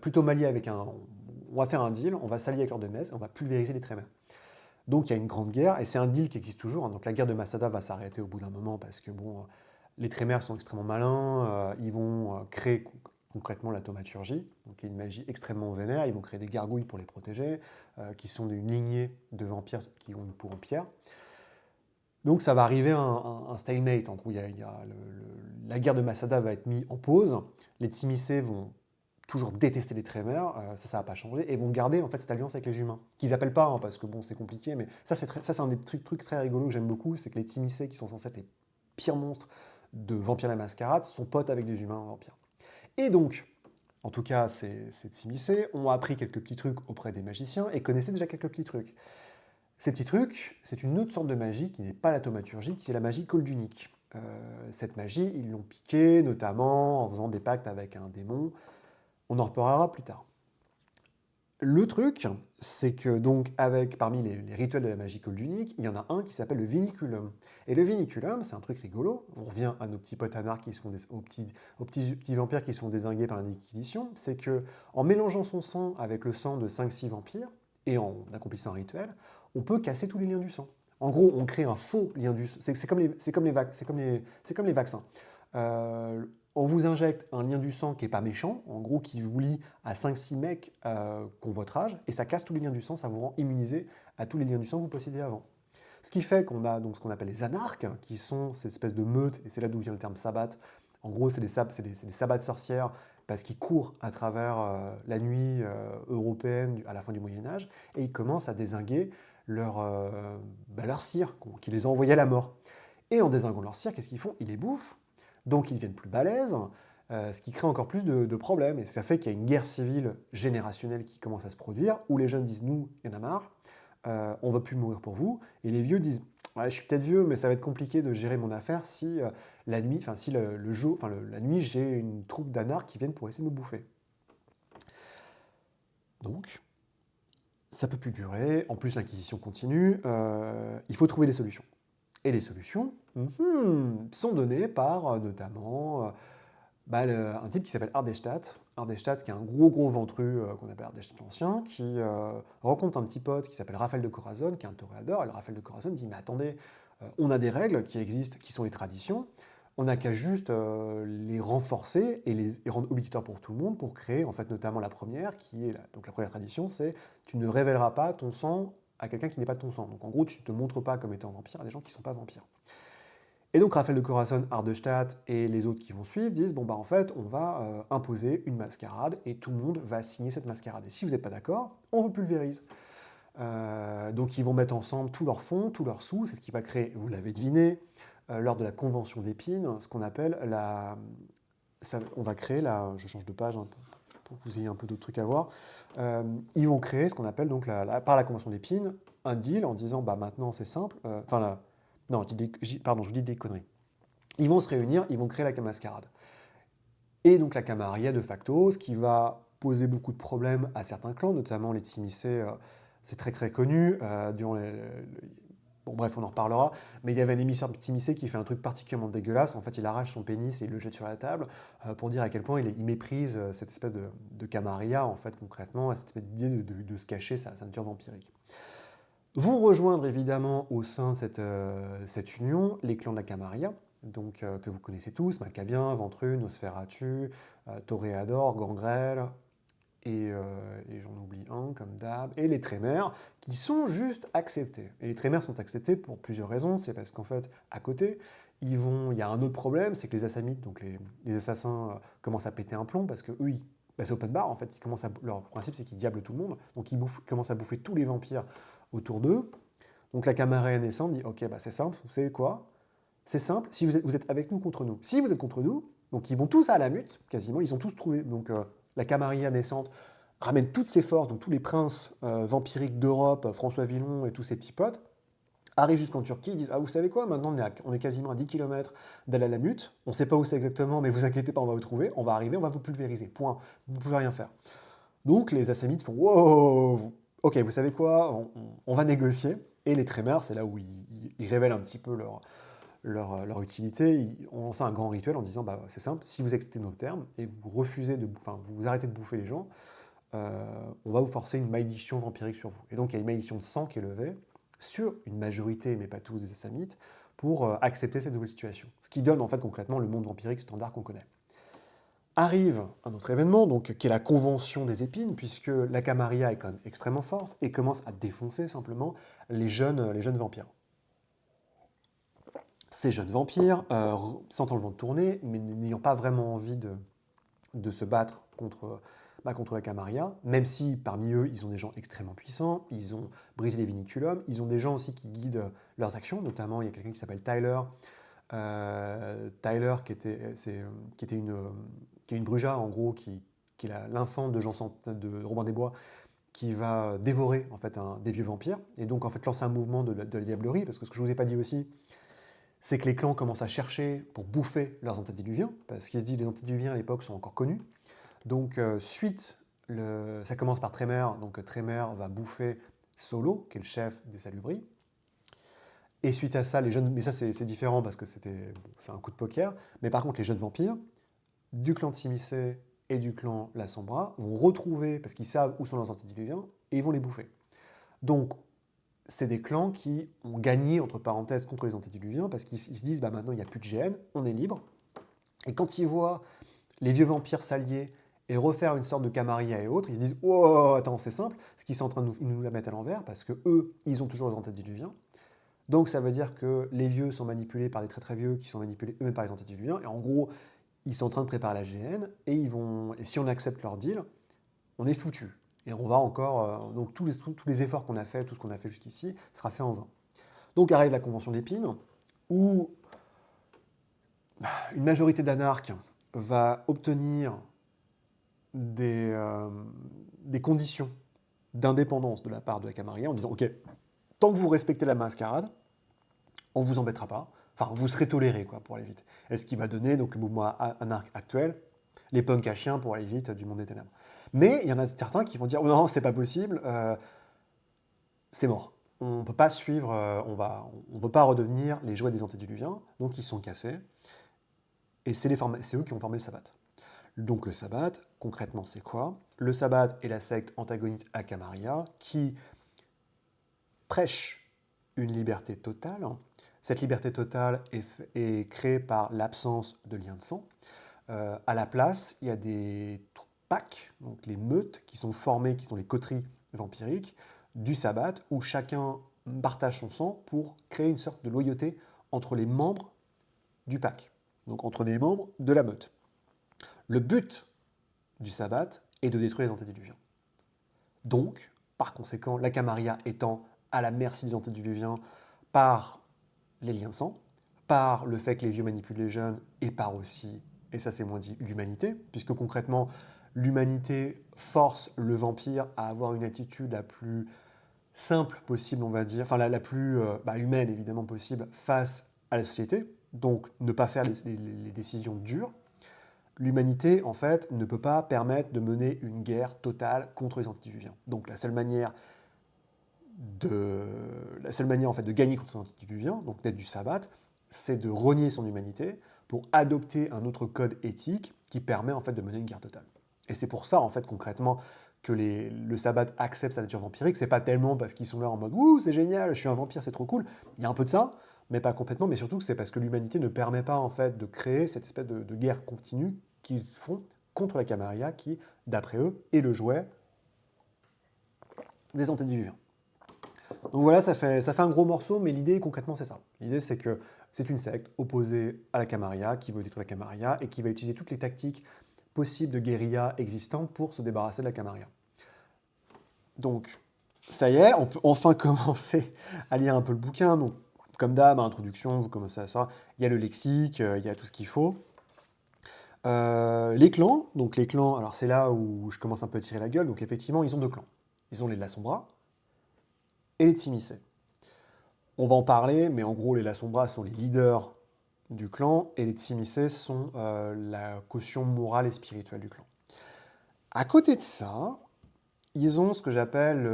plutôt m'allier avec on va faire un deal, on va s'allier avec l'ordre de Metz, on va pulvériser les Trémères. Donc il y a une grande guerre, et c'est un deal qui existe toujours, hein. Donc la guerre de Masada va s'arrêter au bout d'un moment, parce que bon, les Trémères sont extrêmement malins, ils vont créer concrètement la thaumaturgie, donc qui est une magie extrêmement vénère, ils vont créer des gargouilles pour les protéger, qui sont d'une lignée de vampires qui ont une peau en pierre. Donc ça va arriver à un stalemate. En gros, la guerre de Masada va être mise en pause. Les Tzimisce vont toujours détester les Trémères, ça va pas changer, et vont garder en fait cette alliance avec les humains. Qu'ils appellent pas, hein, parce que bon, c'est compliqué, mais ça c'est un des trucs très rigolos que j'aime beaucoup, c'est que les Tzimisce, qui sont censés être les pires monstres de Vampire la Mascarade, sont potes avec des humains vampires. Et donc, en tout cas, ces Tzimisce ont appris quelques petits trucs auprès des magiciens et connaissaient déjà quelques petits trucs. Ces petits trucs, c'est une autre sorte de magie qui n'est pas la thaumaturgie, qui est la magie coldunique. Cette magie, ils l'ont piquée notamment en faisant des pactes avec un démon. On en reparlera plus tard. Le truc, c'est que donc parmi les rituels de la magie coldunique, il y en a un qui s'appelle le viniculum. Et le viniculum, c'est un truc rigolo. On revient à nos petits potes anards aux petits vampires qui sont dézingués par l'Inquisition. C'est que en mélangeant son sang avec le sang de 5-6 vampires et en accomplissant un rituel, on peut casser tous les liens du sang. En gros, on crée un faux lien du sang. C'est comme les vaccins. On vous injecte un lien du sang qui n'est pas méchant, en gros qui vous lie à 5-6 mecs qui ont votre âge, et ça casse tous les liens du sang, ça vous rend immunisé à tous les liens du sang que vous possédiez avant. Ce qui fait qu'on a donc ce qu'on appelle les anarques, qui sont ces espèces de meutes, et c'est là d'où vient le terme sabbat. En gros, c'est des sabbats de sorcières, parce qu'ils courent à travers la nuit européenne à la fin du Moyen-Âge, et ils commencent à dézinguer leur cire, qui les a envoyés à la mort. Et en dézinguant leur cire, qu'est-ce qu'ils font? Ils les bouffent, donc ils deviennent plus balèzes, ce qui crée encore plus de problèmes. Et ça fait qu'il y a une guerre civile générationnelle qui commence à se produire, où les jeunes disent, nous, il y en a marre, on ne va plus mourir pour vous. Et les vieux disent, ouais, je suis peut-être vieux, mais ça va être compliqué de gérer mon affaire si la nuit, la nuit, j'ai une troupe d'anards qui viennent pour essayer de me bouffer. Donc, ça ne peut plus durer. En plus, l'Inquisition continue. Il faut trouver des solutions. Et les solutions sont données par notamment un type qui s'appelle Ardeshtat. Ardeshtat, qui est un gros ventru qu'on appelle Ardeshtat l'Ancien, qui rencontre un petit pote qui s'appelle Raphaël de Corazon, qui est un toréador. Et le Raphaël de Corazon dit, mais attendez, on a des règles qui existent, qui sont les traditions. On n'a qu'à juste les renforcer et les rendre obligatoires pour tout le monde pour créer, en fait, notamment la première, qui est donc la première tradition, c'est tu ne révéleras pas ton sang à quelqu'un qui n'est pas de ton sang. Donc en gros, tu ne te montres pas comme étant vampire à des gens qui ne sont pas vampires. Et donc Raphaël de Corazon, Ardeshtat et les autres qui vont suivre disent, bon bah en fait, on va imposer une mascarade et tout le monde va signer cette mascarade. Et si vous n'êtes pas d'accord, on vous pulvérise. Donc ils vont mettre ensemble tous leurs fonds, tous leurs sous, c'est ce qui va créer, vous l'avez deviné, lors de la convention d'Épine, ce qu'on appelle on va créer je change de page hein, pour que vous ayez un peu d'autres trucs à voir. Ils vont créer ce qu'on appelle donc par la convention d'Épine un deal en disant bah maintenant c'est simple. Non, pardon, je vous dis des conneries. Ils vont se réunir, ils vont créer la mascarade. Et donc la Camarilla de facto, ce qui va poser beaucoup de problèmes à certains clans, notamment les Tsimiscé, c'est très très connu. Bon bref, on en reparlera. Mais il y avait un émissaire de Tsimiscé qui fait un truc particulièrement dégueulasse. En fait, il arrache son pénis et il le jette sur la table pour dire à quel point il méprise cette espèce de Camarilla, en fait, concrètement, cette espèce d'idée de se cacher sa nature vampirique. Vont rejoindre évidemment au sein de cette union les clans de la Camarilla, donc, que vous connaissez tous, Malkavien, Ventrue, Nosferatu, Toréador, Gangrel, et j'en oublie un comme d'hab, et les Trémères, qui sont juste acceptés. Et les Trémères sont acceptés pour plusieurs raisons, c'est parce qu'en fait, à côté, il y a un autre problème, c'est que les Assamites, donc les assassins, commencent à péter un plomb, parce que eux, c'est open bar, en fait, leur principe c'est qu'ils diablent tout le monde, donc ils commencent à bouffer tous les vampires autour d'eux. Donc la Camarilla naissante dit, ok, bah c'est simple, vous savez quoi? C'est simple, si vous êtes avec nous contre nous. Si vous êtes contre nous, donc ils vont tous à la mute, quasiment, ils ont tous trouvé. Donc la Camarilla naissante ramène toutes ses forces, donc tous les princes vampiriques d'Europe, François Villon et tous ses petits potes, arrivent jusqu'en Turquie, ils disent ah vous savez quoi, maintenant on est quasiment à 10 km d'Al-Alamut, on ne sait pas où c'est exactement, mais vous inquiétez pas, on va vous trouver, on va arriver, on va vous pulvériser, point, vous ne pouvez rien faire. Donc les Assamites font wow, ok, vous savez quoi, on va négocier, et les Trémères, c'est là où ils révèlent un petit peu leur utilité, on lance un grand rituel en disant bah, c'est simple, si vous acceptez nos termes et vous refusez vous arrêtez de bouffer les gens, on va vous forcer une malédiction vampirique sur vous. Et donc il y a une malédiction de sang qui est levée sur une majorité, mais pas tous, des Assamites, pour accepter cette nouvelle situation. Ce qui donne en fait concrètement le monde vampirique standard qu'on connaît. Arrive un autre événement, donc, qui est la convention des épines, puisque la Camarilla est quand même extrêmement forte et commence à défoncer simplement les jeunes vampires. Ces jeunes vampires, sentant le vent tourner, mais n'ayant pas vraiment envie de se battre contre la Camarilla, même si parmi eux, ils ont des gens extrêmement puissants, ils ont brisé les viniculums, ils ont des gens aussi qui guident leurs actions, notamment il y a quelqu'un qui s'appelle Tyler, qui était une Bruja, en gros, qui est l'enfant de Robin des Bois, qui va dévorer en fait des vieux vampires, et donc en fait lancer un mouvement de la diablerie, parce que ce que je ne vous ai pas dit aussi, c'est que les clans commencent à chercher pour bouffer leurs antédiluviens, parce qu'ils se disent que les antédiluviens à l'époque sont encore connus. Donc ça commence par Trémère, donc Trémère va bouffer Solo, qui est le chef des Salubris. Et suite à ça, les jeunes, mais ça c'est différent parce que c'est un coup de poker, mais par contre les jeunes vampires, du clan de Tsimiscé et du clan La Sombra, vont retrouver, parce qu'ils savent où sont leurs antédiluviens, et ils vont les bouffer. Donc c'est des clans qui ont gagné, entre parenthèses, contre les antédiluviens, parce qu'ils se disent, bah, maintenant il n'y a plus de GN, on est libre. Et quand ils voient les vieux vampires s'allier et refaire une sorte de Camarilla et autres, ils se disent, oh, attends, c'est simple, ce qu'ils sont en train de nous la mettre à l'envers, parce que eux, ils ont toujours les antédiluviens. Donc ça veut dire que les vieux sont manipulés par des très très vieux, qui sont manipulés eux-mêmes par les antédiluviens, et en gros, ils sont en train de préparer la GN, et si on accepte leur deal, on est foutu. Et on va encore. Donc tous les efforts qu'on a fait, tout ce qu'on a fait jusqu'ici, sera fait en vain. Donc arrive la Convention d'Épine, où une majorité d'anarches va obtenir des conditions d'indépendance de la part de la Camarilla en disant ok, tant que vous respectez la mascarade, on ne vous embêtera pas. Enfin, vous serez toléré, quoi, pour aller vite. Et ce qui va donner donc, le mouvement anarque actuel, les punks à chiens pour aller vite du monde des ténèbres. Mais il y en a certains qui vont dire oh non, c'est pas possible, c'est mort. On ne peut pas suivre, on ne veut pas redevenir les jouets des antédiluviens, donc ils sont cassés. Et c'est eux qui ont formé le Sabbat. Donc le Sabbat, concrètement, c'est quoi? Le Sabbat est la secte antagoniste à Camarilla qui prêche une liberté totale. Cette liberté totale est créée par l'absence de lien de sang. À la place, il y a des packs, donc les meutes, qui sont formées, qui sont les coteries vampiriques du Sabbat, où chacun partage son sang pour créer une sorte de loyauté entre les membres du pack, donc entre les membres de la meute. Le but du Sabbat est de détruire les antédiluviens. Donc, Par conséquent, la Camarilla étant à la merci des antédiluviens par les liens de sang, par le fait que les vieux manipulent les jeunes, et par aussi, et ça c'est moins dit, l'humanité, puisque concrètement, l'humanité force le vampire à avoir une attitude la plus simple possible, on va dire, enfin la plus humaine évidemment possible face à la société, donc ne pas faire les décisions dures. L'humanité, en fait, ne peut pas permettre de mener une guerre totale contre les antédiluviens. Donc la seule manière en fait, de gagner contre les antédiluviens, donc d'être du sabbat, c'est de renier son humanité pour adopter un autre code éthique qui permet en fait de mener une guerre totale. Et c'est pour ça, en fait, concrètement, que le sabbat accepte sa nature vampirique. C'est pas tellement parce qu'ils sont là en mode ouh, c'est génial, je suis un vampire, c'est trop cool. Il y a un peu de ça, mais pas complètement. Mais surtout, c'est parce que l'humanité ne permet pas en fait de créer cette espèce de guerre continue qu'ils font contre la Camarilla, qui, d'après eux, est le jouet des antédiluviens. Donc voilà, ça fait un gros morceau, mais l'idée concrètement c'est ça. L'idée c'est que c'est une secte opposée à la Camarilla, qui veut détruire la Camarilla et qui va utiliser toutes les tactiques possibles de guérilla existantes pour se débarrasser de la Camarilla. Donc, ça y est, on peut enfin commencer à lire un peu le bouquin. Donc, comme d'hab, à l'introduction, vous commencez à ça. Il y a le lexique, il y a tout ce qu'il faut. Les clans, alors c'est là où je commence un peu à tirer la gueule. Donc effectivement, ils ont deux clans. Ils ont les Lasombra et les Tsimissé. On va en parler, mais en gros, les Lasombra sont les leaders du clan et les Tsimissé sont la caution morale et spirituelle du clan. À côté de ça, ils ont ce que j'appelle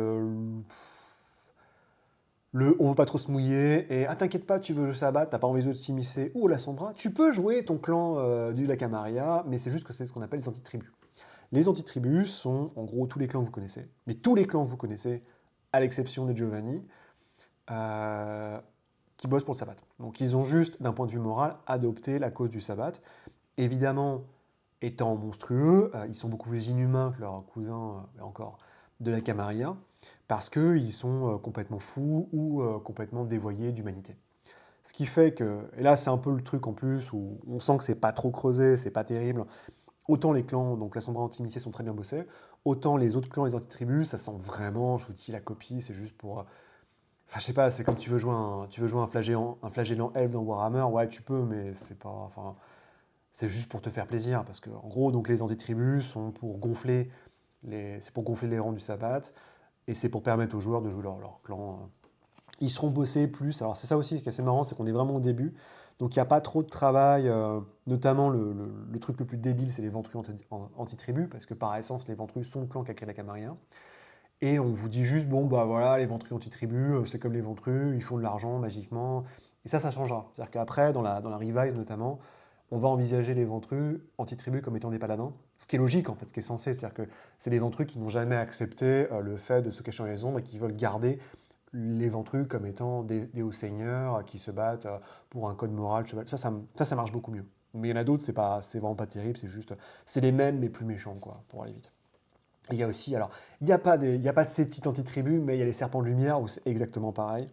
on veut pas trop se mouiller et ah t'inquiète pas, tu veux le sabbat, t'as pas envie de s'immiscer ou la sombra, tu peux jouer ton clan du la Camarilla, mais c'est juste que c'est ce qu'on appelle les antitribus. Les antitribus sont en gros tous les clans que vous connaissez, mais tous les clans que vous connaissez, à l'exception des Giovanni, qui bossent pour le sabbat. Donc ils ont juste, d'un point de vue moral, adopté la cause du sabbat. Évidemment, étant monstrueux, ils sont beaucoup plus inhumains que leurs cousins, encore, de la Camarilla, parce qu'ils sont complètement fous ou complètement dévoyés d'humanité. Ce qui fait que, et là c'est un peu le truc en plus où on sent que c'est pas trop creusé, c'est pas terrible, autant les clans, donc la Sombra Antimicier sont très bien bossés, autant les autres clans, les antitribus, ça sent vraiment, je vous dis, la copie, c'est juste pour... Enfin, je sais pas, c'est comme tu veux jouer un flagellant elfe dans Warhammer, ouais, tu peux, mais c'est pas... Enfin, c'est juste pour te faire plaisir, parce que, en gros, donc les antitribus sont pour gonfler les rangs du sabbat, et c'est pour permettre aux joueurs de jouer leur clan. Ils seront bossés plus. Alors c'est ça aussi qui est assez marrant, c'est qu'on est vraiment au début. Donc il n'y a pas trop de travail, notamment le truc le plus débile, c'est les ventrus anti-tribus, parce que par essence, les ventrus sont le clan qu'a créé la Camarilla. Et on vous dit juste, bon bah voilà, les ventrus anti-tribus, c'est comme les ventrus, ils font de l'argent magiquement. Et ça changera. C'est-à-dire qu'après, dans la revise notamment, on va envisager les ventrus anti-tribus comme étant des paladins. Ce qui est logique en fait, ce qui est censé. C'est-à-dire que c'est des ventrus qui n'ont jamais accepté le fait de se cacher dans les ombres et qui veulent garder les ventrus comme étant des hauts seigneurs qui se battent pour un code moral. Ça marche beaucoup mieux. Mais il y en a d'autres, c'est vraiment pas terrible, c'est les mêmes mais plus méchants, quoi, pour aller vite. Et il y a aussi, alors, il n'y a pas de ces petites anti-tribus, mais il y a les serpents de lumière où c'est exactement pareil.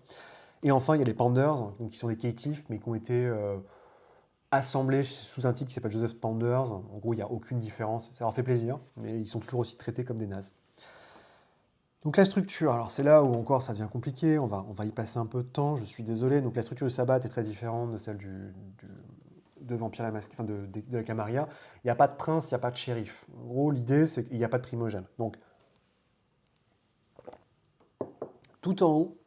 Et enfin, il y a les Panders, donc, qui sont des caïtifs, mais qui ont été assemblés sous un type qui s'appelle Joseph Panders. En gros, il n'y a aucune différence. Ça leur fait plaisir, mais ils sont toujours aussi traités comme des nazes. Donc la structure, alors c'est là où encore ça devient compliqué, on va y passer un peu de temps, je suis désolé. Donc la structure du sabbat est très différente de celle de Vampire la Masque, enfin de la Camarilla. Il n'y a pas de prince, il n'y a pas de shérif. En gros, l'idée c'est qu'il n'y a pas de primogène. Donc tout en haut,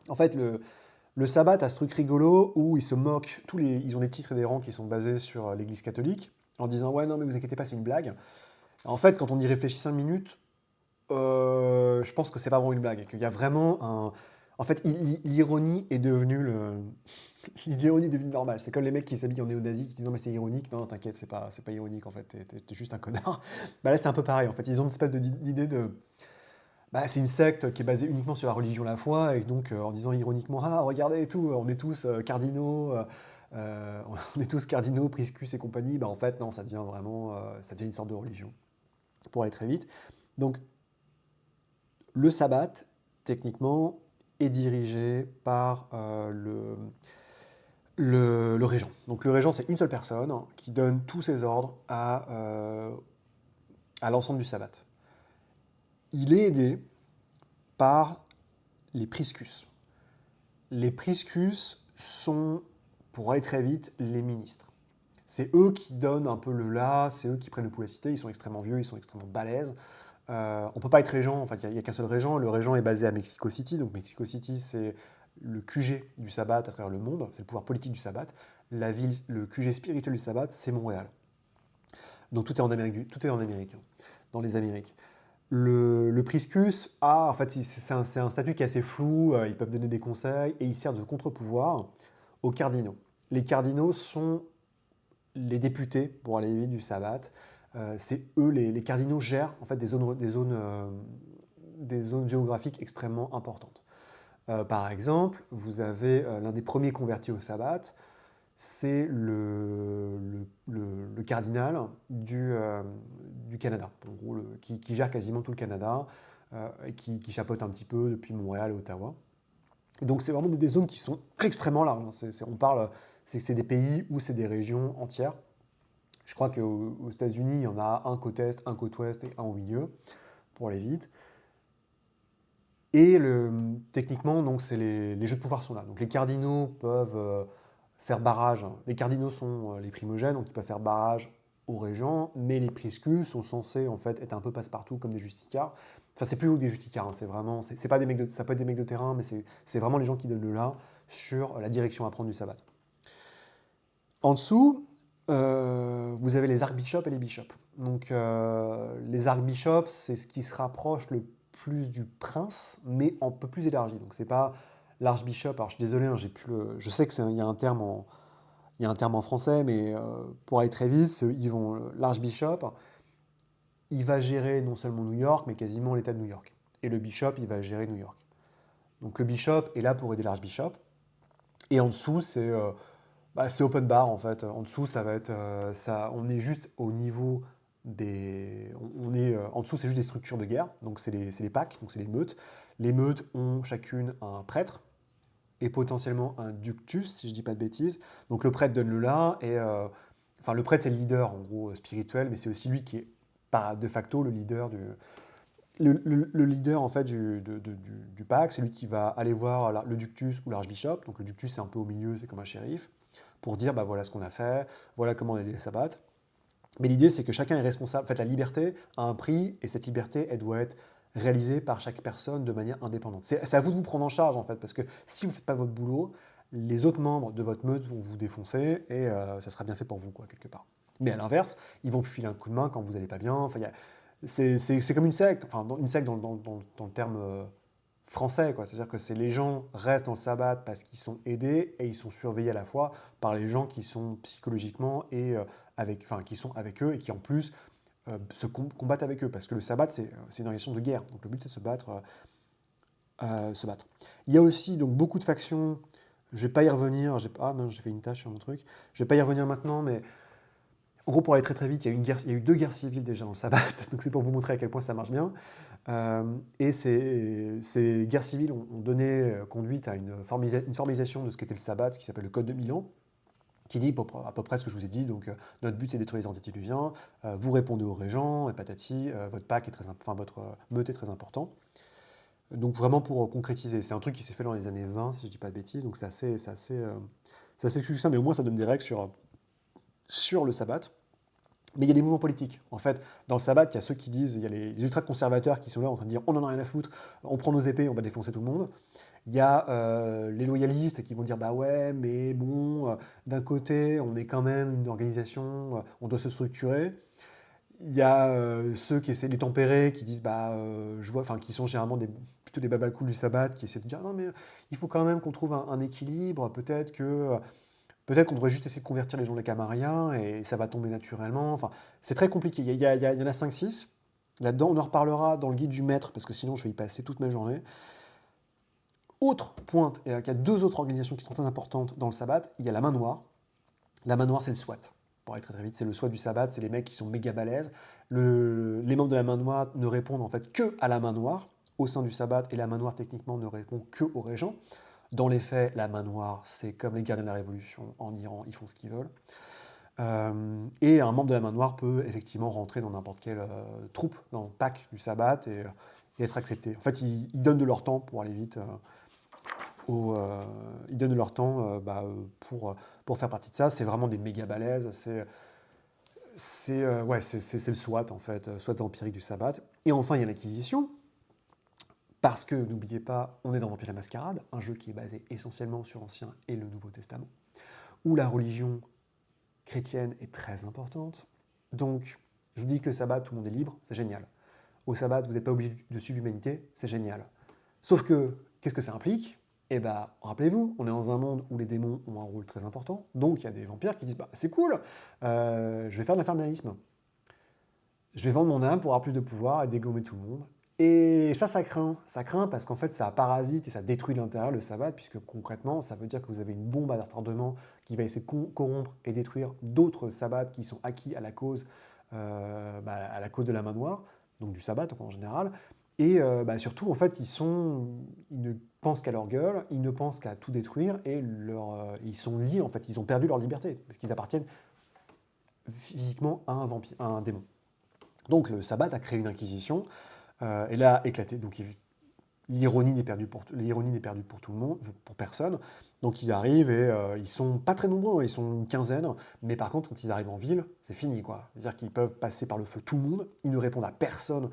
en fait le sabbat a ce truc rigolo où ils se moquent, ils ont des titres et des rangs qui sont basés sur l'église catholique, en disant ouais non mais vous inquiétez pas, c'est une blague. En fait, quand on y réfléchit 5 minutes, je pense que c'est pas vraiment une blague, et qu'il y a vraiment un... En fait, l'ironie est devenue l'ironie est devenue normale. C'est comme les mecs qui s'habillent en néo-nazi qui disent non mais c'est ironique. Non, t'inquiète, c'est pas ironique en fait, t'es juste un connard. Bah là c'est un peu pareil en fait. Ils ont une espèce d'idée de... Bah, c'est une secte qui est basée uniquement sur la religion, la foi, et donc en disant ironiquement ah regardez et tout, on est tous cardinaux, on est tous cardinaux, priscus et compagnie. Bah en fait non, ça devient vraiment, ça devient une sorte de religion pour aller très vite. Donc le sabbat, techniquement, est dirigé par le régent. Donc le régent, c'est une seule personne qui donne tous ses ordres à l'ensemble du sabbat. Il est aidé par les priscus. Les priscus sont, pour aller très vite, les ministres. C'est eux qui donnent un peu le là, c'est eux qui prennent le pouls à la cité, ils sont extrêmement vieux, ils sont extrêmement balèzes. On ne peut pas être régent, en fait, il n'y a qu'un seul régent. Le régent est basé à Mexico City, donc Mexico City, c'est le QG du sabbat à travers le monde, c'est le pouvoir politique du sabbat. La ville, le QG spirituel du sabbat, c'est Montréal. Donc tout est en Amérique, tout est en Amérique, hein, dans les Amériques. Le Priscus a, en fait, c'est un statut qui est assez flou, ils peuvent donner des conseils, et il sert de contre-pouvoir aux cardinaux. Les cardinaux sont les députés, pour aller vite, du sabbat. C'est eux, les cardinaux gèrent en fait des zones géographiques extrêmement importantes. Par exemple, vous avez l'un des premiers convertis au sabbat, c'est le cardinal du Canada, en gros, qui gère quasiment tout le Canada, qui chapeaute un petit peu depuis Montréal et Ottawa. Et donc c'est vraiment des zones qui sont extrêmement larges, hein. On parle, c'est des pays où c'est des régions entières. Je crois qu'aux États-Unis, il y en a un côte est, un côte ouest et un au milieu, pour aller vite. Et techniquement, donc, les jeux de pouvoir sont là. Donc les cardinaux peuvent faire barrage. Les cardinaux sont les primogènes, donc ils peuvent faire barrage aux régents, mais les priscus sont censés en fait être un peu passe-partout comme des justicars. Enfin, c'est plus haut que des justicars, hein, c'est vraiment, c'est pas des mecs ça peut être des mecs de terrain, mais c'est vraiment les gens qui donnent le là sur la direction à prendre du sabbat. En dessous, vous avez les archbishops et les bishops. Donc les archbishops, c'est ce qui se rapproche le plus du prince, mais un peu plus élargi. Donc c'est pas l'archbishop. Alors je suis désolé, hein, je sais qu'il y a un terme en français, mais pour aller très vite, l'archbishop, il va gérer non seulement New York, mais quasiment l'État de New York. Et le bishop, il va gérer New York. Donc le bishop est là pour aider l'archbishop. Et en dessous, c'est open bar en fait. En dessous, ça va être on est juste au niveau des, on est en dessous, c'est juste des structures de guerre. Donc c'est les packs, donc c'est les meutes. Les meutes ont chacune un prêtre et potentiellement un ductus, si je dis pas de bêtises. Donc le prêtre donne le là et enfin le prêtre c'est le leader en gros spirituel, mais c'est aussi lui qui est de facto le leader le leader en fait du pacte. C'est lui qui va aller voir le ductus ou l'archbishop. Donc le ductus c'est un peu au milieu, c'est comme un shérif pour dire bah voilà ce qu'on a fait, voilà comment on a aidé le sabbat. Mais l'idée c'est que chacun est responsable. En fait, la liberté a un prix et cette liberté elle doit être réalisée par chaque personne de manière indépendante. C'est à vous de vous prendre en charge en fait, parce que si vous ne faites pas votre boulot, les autres membres de votre meute vont vous défoncer et ça sera bien fait pour vous quoi quelque part. Mais à l'inverse, ils vont vous filer un coup de main quand vous n'allez pas bien. Enfin, c'est comme une secte, enfin une secte dans le terme français, quoi. C'est-à-dire que les gens restent dans le sabbat parce qu'ils sont aidés et ils sont surveillés à la fois par les gens qui sont psychologiquement et qui sont avec eux et qui en plus combattent avec eux parce que le sabbat c'est une organisation de guerre. Donc le but c'est de se battre. Il y a aussi donc beaucoup de factions. Je vais pas y revenir. J'ai fait une tâche sur mon truc. Je vais pas y revenir maintenant, mais en gros, pour aller très très vite, il y a eu 2 guerres civiles déjà dans le sabbat, donc c'est pour vous montrer à quel point ça marche bien. Et ces guerres civiles ont donné conduite à une formalisation de ce qu'était le sabbat, qui s'appelle le Code de Milan, qui dit à peu près ce que je vous ai dit. Donc notre but c'est de détruire les antédiluviens, vous répondez aux régents, et patati, votre PAC est votre meute est très important. Donc vraiment pour concrétiser, c'est un truc qui s'est fait dans les années 20, si je ne dis pas de bêtises, donc c'est assez succinct, mais au moins ça donne des règles sur le sabbat. Mais il y a des mouvements politiques. En fait, dans le sabbat, il y a ceux qui disent, il y a les ultra-conservateurs qui sont là en train de dire on en a rien à foutre, on prend nos épées, on va défoncer tout le monde. Il y a les loyalistes qui vont dire bah ouais, mais bon, d'un côté, on est quand même une organisation, on doit se structurer. Il y a ceux qui essaient de les tempérer, qui disent qui sont généralement plutôt des babacools du sabbat, qui essaient de dire non mais il faut quand même qu'on trouve un équilibre, peut-être qu'on devrait juste essayer de convertir les gens de Camariens et ça va tomber naturellement. Enfin, c'est très compliqué. Il y en a 5-6. Là-dedans, on en reparlera dans le guide du maître, parce que sinon, je vais y passer toute ma journée. Autre pointe, il y a 2 autres organisations qui sont très importantes dans le sabbat. Il y a la main noire. La main noire, c'est le SWAT. Pour aller très très vite, c'est le SWAT du sabbat. C'est les mecs qui sont méga balèzes. Les membres de la main noire ne répondent en fait que à la main noire au sein du sabbat, et la main noire, techniquement, ne répond que aux régents. Dans les faits, la main noire, c'est comme les gardiens de la Révolution en Iran, ils font ce qu'ils veulent. Et un membre de la main noire peut effectivement rentrer dans n'importe quelle troupe, dans le pack du sabbat, et être acceptés. En fait, ils donnent de leur temps pour aller vite. Ils donnent de leur temps pour faire partie de ça. C'est vraiment des méga balèzes. C'est le SWAT, en fait, SWAT vampirique du sabbat. Et enfin, il y a l'Inquisition. Parce que, n'oubliez pas, on est dans Vampire la Mascarade, un jeu qui est basé essentiellement sur l'Ancien et le Nouveau Testament, où la religion chrétienne est très importante. Donc, je vous dis que le sabbat, tout le monde est libre, c'est génial. Au sabbat, vous n'êtes pas obligé de suivre l'humanité, c'est génial. Sauf que, qu'est-ce que ça implique? Eh bien, rappelez-vous, on est dans un monde où les démons ont un rôle très important, donc il y a des vampires qui disent bah, c'est cool, je vais faire de l'infernalisme. Je vais vendre mon âme pour avoir plus de pouvoir et dégommer tout le monde. Et ça craint. Ça craint parce qu'en fait, ça parasite et ça détruit l'intérieur, le sabbat, puisque concrètement, ça veut dire que vous avez une bombe à retardement qui va essayer de corrompre et détruire d'autres sabbats qui sont acquis à la cause de la main noire, donc du sabbat en général. Et surtout, en fait, ils ne pensent qu'à leur gueule, ils ne pensent qu'à tout détruire et ils sont liés, en fait, ils ont perdu leur liberté, parce qu'ils appartiennent physiquement à un vampire, à un démon. Donc le sabbat a créé une inquisition, et là a éclaté. Donc l'ironie n'est perdue pour tout le monde, pour personne. Donc ils arrivent et ils sont pas très nombreux, ils sont une quinzaine, mais par contre quand ils arrivent en ville, c'est fini quoi. C'est-à-dire qu'ils peuvent passer par le feu tout le monde, ils ne répondent à personne,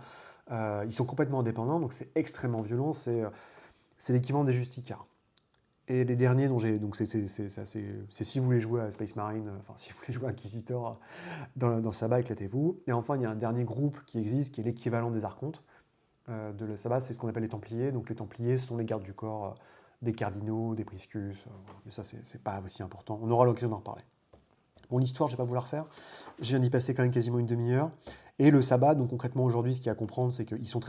ils sont complètement indépendants, donc c'est extrêmement violent, c'est l'équivalent des Justicards. Et les derniers dont j'ai, donc c'est si vous voulez jouer à Space Marine, enfin si vous voulez jouer à Inquisitor dans le sabbat, éclatez-vous. Et enfin il y a un dernier groupe qui existe, qui est l'équivalent des archontes de le sabbat, c'est ce qu'on appelle les Templiers. Donc les Templiers sont les gardes du corps des cardinaux, des priscus. Mais ça, c'est pas aussi important. On aura l'occasion d'en reparler. Bon, l'histoire, je vais pas vous la refaire. Je viens d'y passer quand même quasiment une demi-heure. Et le sabbat, donc concrètement aujourd'hui, ce qu'il y a à comprendre, c'est qu'ils sont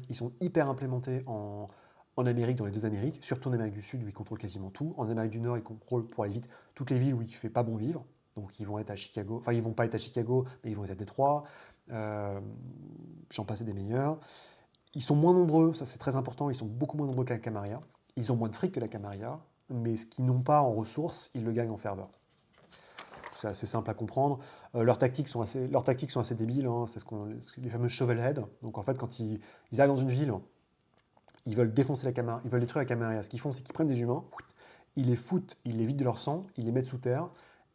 ils sont hyper implémentés en Amérique, dans les deux Amériques, surtout en Amérique du Sud où ils contrôlent quasiment tout. En Amérique du Nord, ils contrôlent pour aller vite toutes les villes où il ne fait pas bon vivre. Donc ils vont être à Chicago, enfin ils vont pas être à Chicago, mais ils vont être à Détroit. J'en passe des meilleurs. Ils sont moins nombreux, ça c'est très important, ils sont beaucoup moins nombreux que la Camarilla. Ils ont moins de fric que la Camarilla, mais ce qu'ils n'ont pas en ressources, ils le gagnent en ferveur. C'est assez simple à comprendre. Leurs tactiques sont assez débiles, hein. C'est les fameux shovelhead. Donc en fait, quand ils arrivent dans une ville, ils veulent défoncer la Camarilla, ils veulent détruire la Camarilla. Ce qu'ils font, c'est qu'ils prennent des humains, ils les foutent, ils les vident de leur sang, ils les mettent sous terre,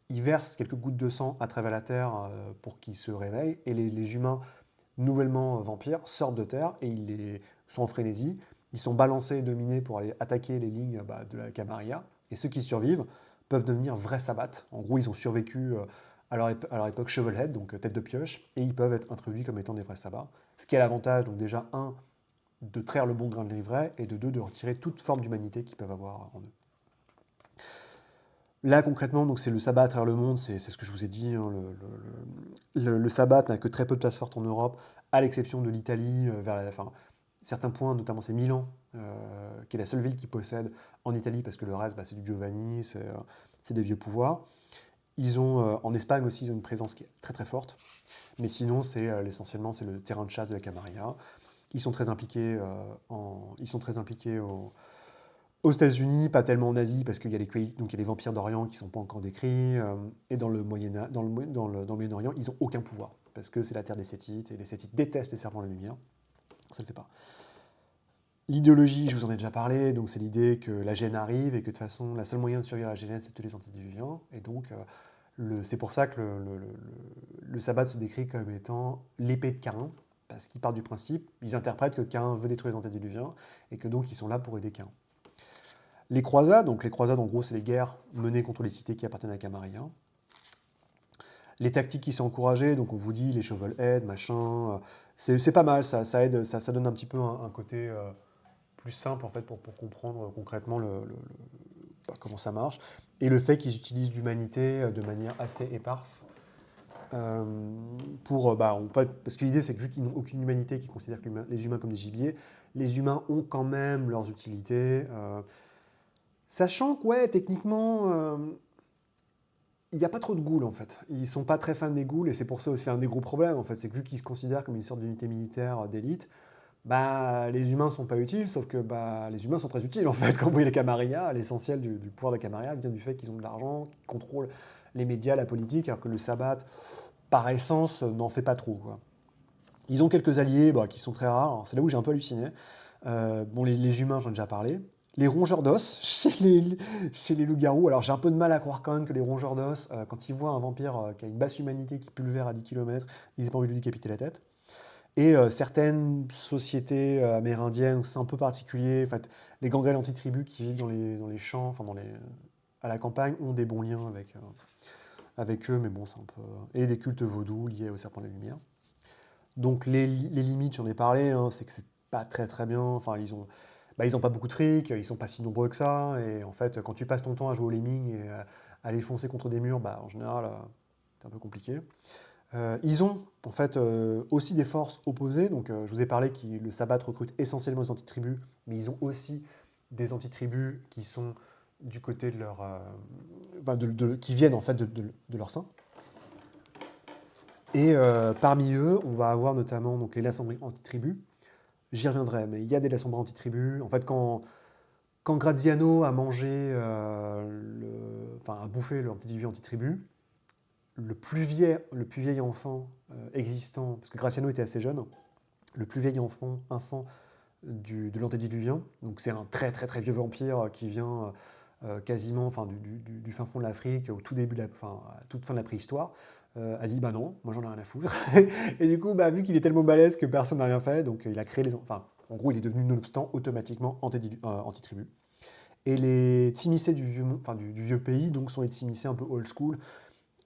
ils versent quelques gouttes de sang à travers la terre pour qu'ils se réveillent, et les humains nouvellement vampires sortent de terre et ils sont en frénésie. Ils sont balancés et dominés pour aller attaquer les lignes de la Camarilla. Et ceux qui survivent peuvent devenir vrais sabbats. En gros, ils ont survécu à leur époque shovelhead, donc tête de pioche, et ils peuvent être introduits comme étant des vrais sabbats. Ce qui a l'avantage, donc déjà, un, de traire le bon grain de livret, et de deux, de retirer toute forme d'humanité qu'ils peuvent avoir en eux. Là, concrètement, donc c'est le sabbat à travers le monde, c'est ce que je vous ai dit. Hein, le sabbat n'a que très peu de place forte en Europe, à l'exception de l'Italie, certains points, notamment c'est Milan, qui est la seule ville qui possède en Italie, parce que le reste, c'est du Giovanni, c'est des vieux pouvoirs. En Espagne aussi, ils ont une présence qui est très très forte, mais sinon, essentiellement, c'est le terrain de chasse de la Camarilla. Ils sont très impliqués, aux États-Unis, pas tellement en Asie, parce qu'il y a les vampires d'Orient qui ne sont pas encore décrits, et dans le Moyen-Orient, ils n'ont aucun pouvoir, parce que c'est la terre des Sétites, et les Sétites détestent les servants de la lumière, ça ne le fait pas. L'idéologie, je vous en ai déjà parlé, donc c'est l'idée que la gêne arrive, et que de toute façon, la seule moyen de survivre à la gêne, c'est de tuer les antédiluviens, et donc c'est pour ça que le sabbat se décrit comme étant l'épée de Caïn, parce qu'ils partent du principe, ils interprètent que Caïn veut détruire les antédiluviens, et que donc ils sont là pour aider Caïn. Les croisades, en gros, c'est les guerres menées contre les cités qui appartiennent à la Camarilla. Les tactiques qui sont encouragées, donc on vous dit les shovelhead, machin, c'est pas mal, ça aide, ça donne un petit peu un côté plus simple en fait pour comprendre concrètement comment ça marche. Et le fait qu'ils utilisent l'humanité de manière assez éparse. Parce que l'idée c'est que vu qu'ils n'ont aucune humanité, qu'ils considèrent les humains comme des gibiers, les humains ont quand même leurs utilités. Sachant que, ouais, techniquement, il n'y a pas trop de ghouls, en fait. Ils ne sont pas très fans des ghouls, et c'est pour ça aussi un des gros problèmes, en fait. C'est que vu qu'ils se considèrent comme une sorte d'unité militaire d'élite, les humains ne sont pas utiles, sauf que les humains sont très utiles, en fait. Quand vous voyez les Camarilla, l'essentiel du pouvoir de la Camarilla vient du fait qu'ils ont de l'argent, qu'ils contrôlent les médias, la politique, alors que le sabbat, par essence, n'en fait pas trop, quoi. Ils ont quelques alliés qui sont très rares. Alors, c'est là où j'ai un peu halluciné. Bon, les humains, j'en ai déjà parlé. Les rongeurs d'os chez les loups-garous. Alors j'ai un peu de mal à croire quand même que les rongeurs d'os, quand ils voient un vampire qui a une basse humanité qui pue le verre à 10 km, ils n'aient pas envie de lui décapiter la tête. Et certaines sociétés amérindiennes, où c'est un peu particulier, en fait, les gangrels anti-tribus qui vivent dans les champs, enfin à la campagne, ont des bons liens avec eux, mais bon, c'est un peu... Et des cultes vaudous liés au serpent de la lumière. Donc les limites, j'en ai parlé, hein, c'est que c'est pas très très bien. Enfin, ils ont pas beaucoup de fric, ils sont pas si nombreux que ça. Et en fait, quand tu passes ton temps à jouer au lemming et à les foncer contre des murs, en général, c'est un peu compliqué. Ils ont en fait aussi des forces opposées. Donc, je vous ai parlé que le Sabbat recrute essentiellement des antitribus, mais ils ont aussi des antitribus qui sont du côté de leur, qui viennent en fait de leur sein. Et parmi eux, on va avoir notamment donc, les Lassambris anti-tribus. J'y reviendrai, mais il y a des Lassambris anti-tribus. En fait, quand Graziano a mangé, a bouffé l'individu anti-tribu, le plus vieil enfant existant, parce que Graziano était assez jeune, le plus vieil enfant de l'antédiluvien, donc c'est un très très très vieux vampire qui vient quasiment du fin fond de l'Afrique, au tout début à toute fin de la préhistoire, a dit bah non, moi j'en ai rien à foutre. Et du coup, vu qu'il est tellement balèze que personne n'a rien fait, donc il a créé en gros, il est devenu nonobstant automatiquement anti-tribu. Et les Tsimissés du vieux pays, donc, sont les Tsimissés un peu old school,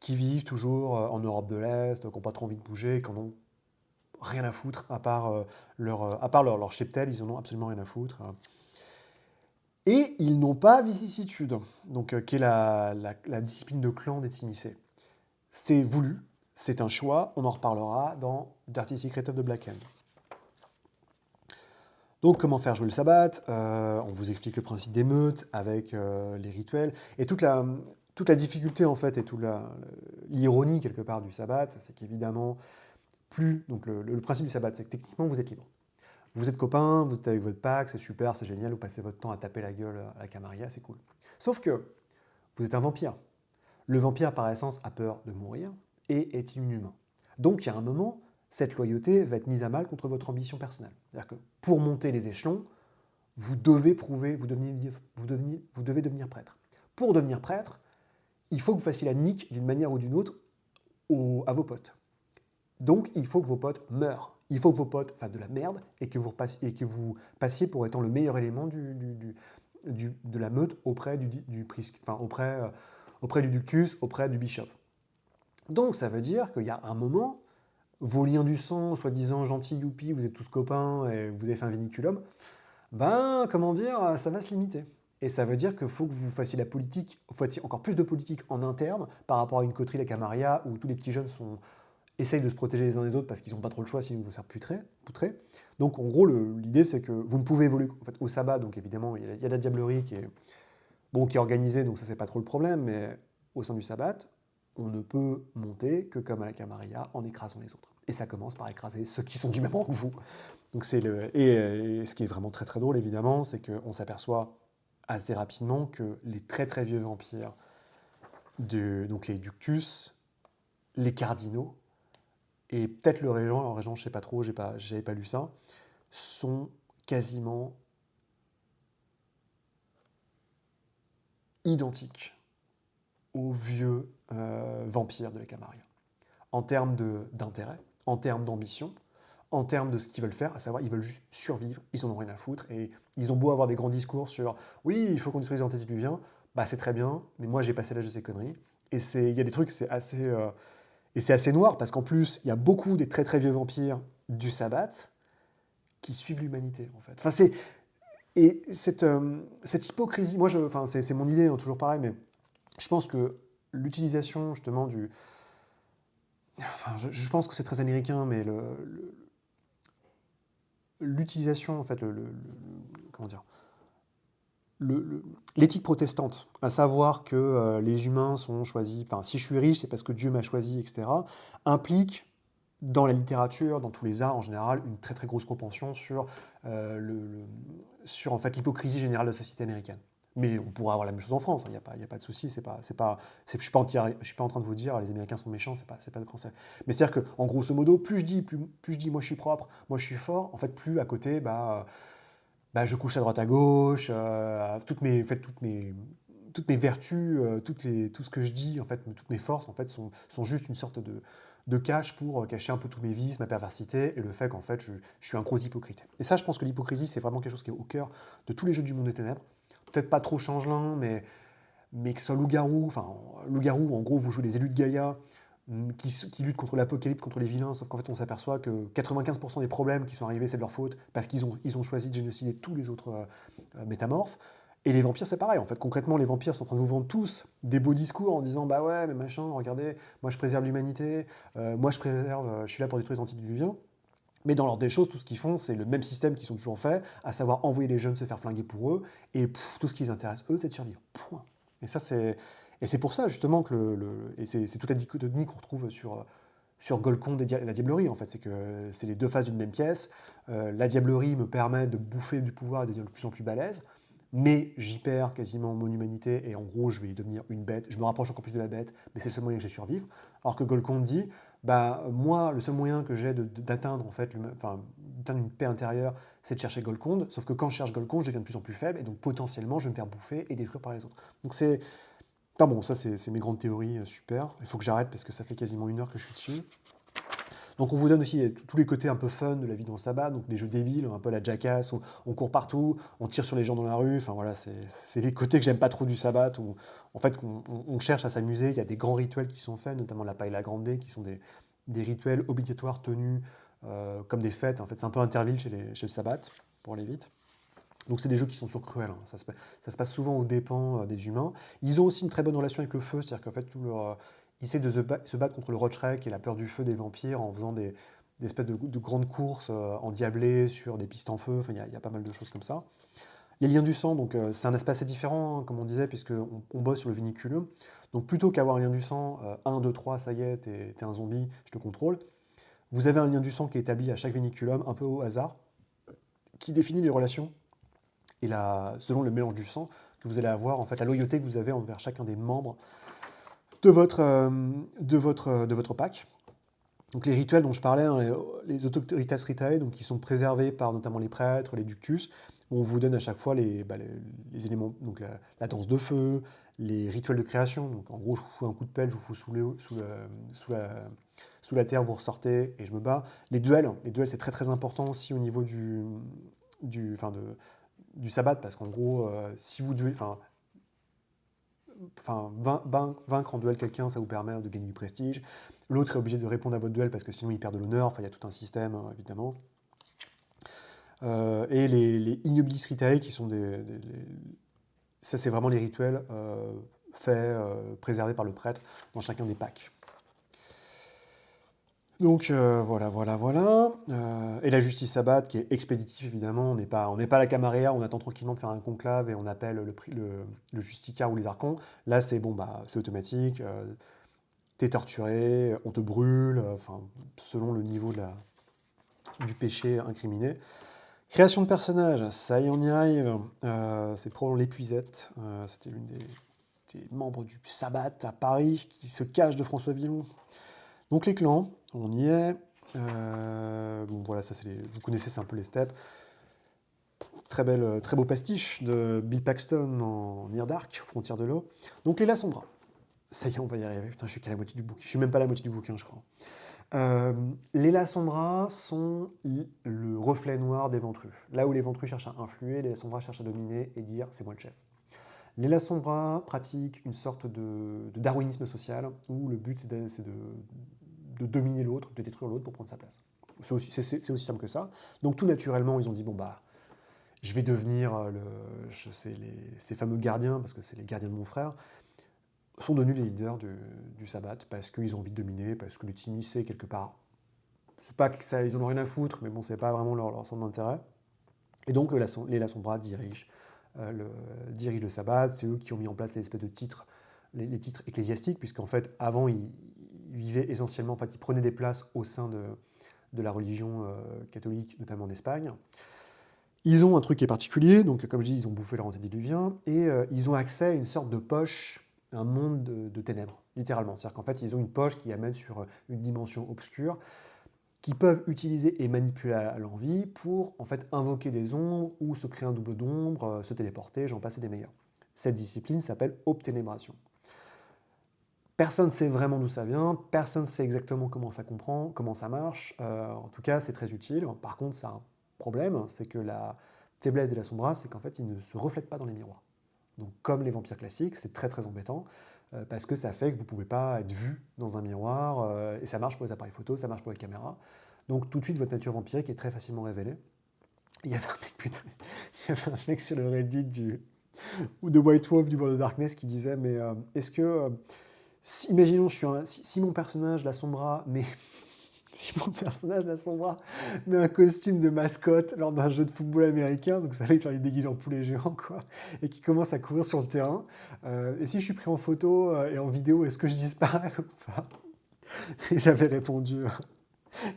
qui vivent toujours en Europe de l'Est, qui n'ont pas trop envie de bouger, qui n'en ont rien à foutre, à part leur cheptel, ils en ont absolument rien à foutre. Et ils n'ont pas vicissitude, donc, qui est la discipline de clan des Tsimissés. C'est voulu, c'est un choix, on en reparlera dans Dirty Secret of the Black Hand. Donc comment faire jouer le sabbat, on vous explique le principe des meutes avec les rituels, et toute la difficulté en fait, et toute l'ironie quelque part du sabbat, c'est qu'évidemment, donc le principe du sabbat, c'est que techniquement vous êtes libre. Vous êtes copains, vous êtes avec votre pack, c'est super, c'est génial, vous passez votre temps à taper la gueule à la Camarilla, c'est cool. Sauf que vous êtes un vampire. Le vampire, par essence, a peur de mourir et est inhumain. Donc, il y a un moment, cette loyauté va être mise à mal contre votre ambition personnelle. C'est-à-dire que pour monter les échelons, vous devez prouver, vous devez devenir prêtre. Pour devenir prêtre, il faut que vous fassiez la nique d'une manière ou d'une autre à vos potes. Donc, il faut que vos potes meurent. Il faut que vos potes fassent de la merde et que vous passiez pour étant le meilleur élément de la meute auprès auprès du ductus, auprès du bishop. Donc ça veut dire qu'il y a un moment, vos liens du sang, soi-disant gentils, youpi, vous êtes tous copains et vous avez fait un viniculum, comment dire, ça va se limiter. Et ça veut dire qu'il faut que vous fassiez la politique, encore plus de politique en interne par rapport à une coterie, la Camarilla, où tous les petits jeunes essayent de se protéger les uns des autres parce qu'ils n'ont pas trop le choix sinon ils vous servent poutrés. Donc en gros, l'idée c'est que vous ne pouvez évoluer en fait, au sabbat, donc évidemment il y a la diablerie qui est organisée, donc ça c'est pas trop le problème, mais au sein du sabbat, on ne peut monter que comme à la Camarilla en écrasant les autres. Et ça commence par écraser ceux qui sont du même rang que vous. Donc et ce qui est vraiment très très drôle évidemment, c'est qu'on s'aperçoit assez rapidement que les très très vieux vampires, donc les ductus, les cardinaux, et peut-être le régent je sais pas trop, j'avais pas lu ça, sont quasiment identiques aux vieux vampires de la Camarilla. En termes d'intérêt, en termes d'ambition, en termes de ce qu'ils veulent faire, à savoir, ils veulent juste survivre, ils en ont rien à foutre, et ils ont beau avoir des grands discours sur « oui, il faut qu'on détruise les antédiluviens », c'est très bien, mais moi j'ai passé l'âge de ces conneries, et il y a des trucs, c'est assez noir, parce qu'en plus, il y a beaucoup des très très vieux vampires du sabbat qui suivent l'humanité, en fait. Et cette hypocrisie, moi, c'est mon idée, hein, toujours pareil, mais je pense que l'utilisation, justement, je pense que c'est très américain, mais l'utilisation, en fait, comment dire, l'éthique protestante, à savoir que les humains sont choisis, si je suis riche, c'est parce que Dieu m'a choisi, etc., implique, dans la littérature, dans tous les arts en général, une très très grosse propension sur en fait, l'hypocrisie générale de la société américaine. Mais on pourrait avoir la même chose en France, il n'y a pas, y a pas de souci. Je ne suis pas en train de vous dire les Américains sont méchants, c'est pas le concept. Mais c'est-à-dire qu'en grosso modo, plus je dis moi je suis propre, moi je suis fort, en fait, plus à côté, je couche à droite à gauche, en fait, toutes mes vertus, tout ce que je dis, en fait, toutes mes forces, en fait, sont juste une sorte de cache pour cacher un peu tous mes vices, ma perversité, et le fait qu'en fait, je suis un gros hypocrite. Et ça, je pense que l'hypocrisie, c'est vraiment quelque chose qui est au cœur de tous les jeux du monde des ténèbres. Peut-être pas trop changelin, mais que ce soit loup-garou, enfin, loup-garou, en gros, vous jouez des élus de Gaïa, qui luttent contre l'apocalypse, contre les vilains, sauf qu'en fait, on s'aperçoit que 95% des problèmes qui sont arrivés, c'est de leur faute, parce ils ont choisi de génocider tous les autres métamorphes. Et les vampires, c'est pareil. En fait, concrètement, les vampires sont en train de vous vendre tous des beaux discours en disant bah ouais, mais machin, regardez, moi je préserve l'humanité, je suis là pour détruire les antidiluviens. Mais dans l'ordre des choses, tout ce qu'ils font, c'est le même système qu'ils ont toujours fait, à savoir envoyer les jeunes se faire flinguer pour eux, et tout ce qui les intéresse, eux, c'est de survivre. Point. Et ça, c'est pour ça, justement, que et c'est toute la dichotomie qu'on retrouve sur Golconde et la diablerie, en fait. C'est que c'est les deux faces d'une même pièce. La diablerie me permet de bouffer du pouvoir et de devenir de plus en plus balèze, mais j'y perds quasiment mon humanité, et en gros, je vais devenir une bête. Je me rapproche encore plus de la bête, mais c'est le seul moyen que j'ai de survivre. Alors que Golconde dit, bah, moi, le seul moyen que j'ai d'atteindre en fait, d'atteindre une paix intérieure, c'est de chercher Golconde. Sauf que quand je cherche Golconde, je deviens de plus en plus faible et donc potentiellement, je vais me faire bouffer et détruire par les autres. Donc c'est, enfin bon, ça c'est mes grandes théories, super. Il faut que j'arrête parce que ça fait quasiment 1 heure que je suis dessus. Donc on vous donne aussi tous les côtés un peu fun de la vie dans le sabbat, donc des jeux débiles, un peu la Jackass, où on court partout, on tire sur les gens dans la rue, enfin voilà, c'est les côtés que j'aime pas trop du sabbat, où en fait on cherche à s'amuser, il y a des grands rituels qui sont faits, notamment la paella grande, qui sont des rituels obligatoires tenus comme des fêtes, en fait c'est un peu interville chez le sabbat, pour aller vite. Donc c'est des jeux qui sont toujours cruels, hein. Ça se passe souvent aux dépens des humains. Ils ont aussi une très bonne relation avec le feu, c'est-à-dire qu'en fait, ils essaient de se battre contre le Rotschreck et la peur du feu des vampires en faisant des espèces de grandes courses endiablées sur des pistes en feu, enfin, il y a pas mal de choses comme ça. Les liens du sang, donc c'est un aspect assez différent, hein, comme on disait, puisqu'on bosse sur le vinculum. Donc plutôt qu'avoir un lien du sang, 1, 2, 3, ça y est, t'es un zombie, je te contrôle, vous avez un lien du sang qui est établi à chaque vinculum, un peu au hasard, qui définit les relations et selon le mélange du sang que vous allez avoir, en fait, la loyauté que vous avez envers chacun des membres de votre pack. Donc les rituels dont je parlais, hein, les autoritas ritae, donc qui sont préservés par notamment les prêtres, les ductus, où on vous donne à chaque fois les éléments, donc la danse de feu, les rituels de création. Donc en gros, je vous fous un coup de pelle, je vous fous sous la terre, vous ressortez et je me bats. Les duels c'est très très important aussi au niveau enfin du sabbat, parce qu'en gros, si vous duelez, vaincre en duel quelqu'un, ça vous permet de gagner du prestige. L'autre est obligé de répondre à votre duel parce que sinon il perd de l'honneur. Enfin, il y a tout un système, évidemment. Et les ignobilis ritae, qui sont ça, c'est vraiment les rituels faits, préservés par le prêtre dans chacun des packs. Donc voilà, voilà, voilà. Et la justice sabbat, qui est expéditive, évidemment. On n'est pas à la Camarilla, on attend tranquillement de faire un conclave et on appelle le justicar ou les archons. Là, c'est bon, c'est automatique. T'es torturé, on te brûle, enfin, selon le niveau du péché incriminé. Création de personnages, ça y est, on y arrive. C'est probablement l'épuisette. C'était l'une des membres du Sabbat à Paris qui se cache de François Villon. Donc les clans, on y est. Bon, voilà, ça vous connaissez, c'est un peu les steps. Très beau pastiche de Bill Paxton en Near Dark, Frontières de l'eau. Donc les Lasombras. Ça y est, on va y arriver. Putain, je suis qu'à la moitié du bouquin. Je suis même pas à la moitié du bouquin, je crois. Les Lasombras sont le reflet noir des Ventrus. Là où les Ventrus cherchent à influer, les Lasombras cherchent à dominer et dire c'est moi le chef. Les Lasombras pratiquent une sorte de darwinisme social où le but c'est de dominer l'autre, de détruire l'autre pour prendre sa place. C'est aussi simple que ça. Donc tout naturellement, ils ont dit bon bah je vais devenir ces fameux gardiens, parce que c'est les gardiens de mon frère, sont devenus les leaders du sabbat parce qu'ils ont envie de dominer, parce que le Timi, c'est quelque part. C'est pas que ça, ils en ont rien à foutre, mais bon, c'est pas vraiment leur centre d'intérêt. Et donc les Lasombras dirigent le sabbat, c'est eux qui ont mis en place les espèces de titres, les titres ecclésiastiques, puisqu'en fait, avant, ils vivaient essentiellement, en fait, ils prenaient des places au sein de la religion catholique, notamment en Espagne. Ils ont un truc qui est particulier, donc comme je dis, ils ont bouffé leur antédiluvien, et ils ont accès à une sorte de poche, un monde de ténèbres, littéralement. C'est-à-dire qu'en fait, ils ont une poche qui amène sur une dimension obscure, qu'ils peuvent utiliser et manipuler à l'envie pour en fait invoquer des ombres ou se créer un double d'ombre, se téléporter, j'en passe et des meilleurs. Cette discipline s'appelle obténébration. Personne ne sait vraiment d'où ça vient, personne ne sait exactement comment ça comprend, comment ça marche. En tout cas, c'est très utile. Par contre, ça a un problème, c'est que la faiblesse de la sombra, c'est qu'en fait, il ne se reflète pas dans les miroirs. Donc, comme les vampires classiques, c'est très très embêtant parce que ça fait que vous ne pouvez pas être vu dans un miroir et ça marche pour les appareils photo, ça marche pour les caméras. Donc, tout de suite, votre nature vampirique est très facilement révélée. Il y avait un mec, putain, il y avait un mec sur le Reddit ou de White Wolf du World of Darkness qui disait mais est-ce que imaginons, si mon personnage, la Sombra, mais si mon personnage, la Sombra, met un costume de mascotte lors d'un jeu de football américain, donc ça fait que j'ai déguisé en poulet géant, quoi, et qui commence à courir sur le terrain, et si je suis pris en photo et en vidéo, est-ce que je disparais ou pas? Et j'avais répondu,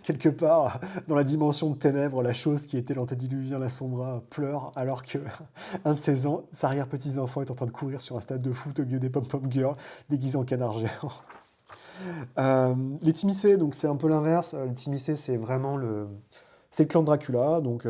quelque part, dans la dimension de ténèbres, la chose qui était l'antédiluvien, la Sombra, pleure alors que un de ses arrière-petits-enfants est en train de courir sur un stade de foot au milieu des pom-pom girls déguisés en canard géant. Les Timicés, donc c'est un peu l'inverse. Les Timicés, c'est le clan de Dracula. Donc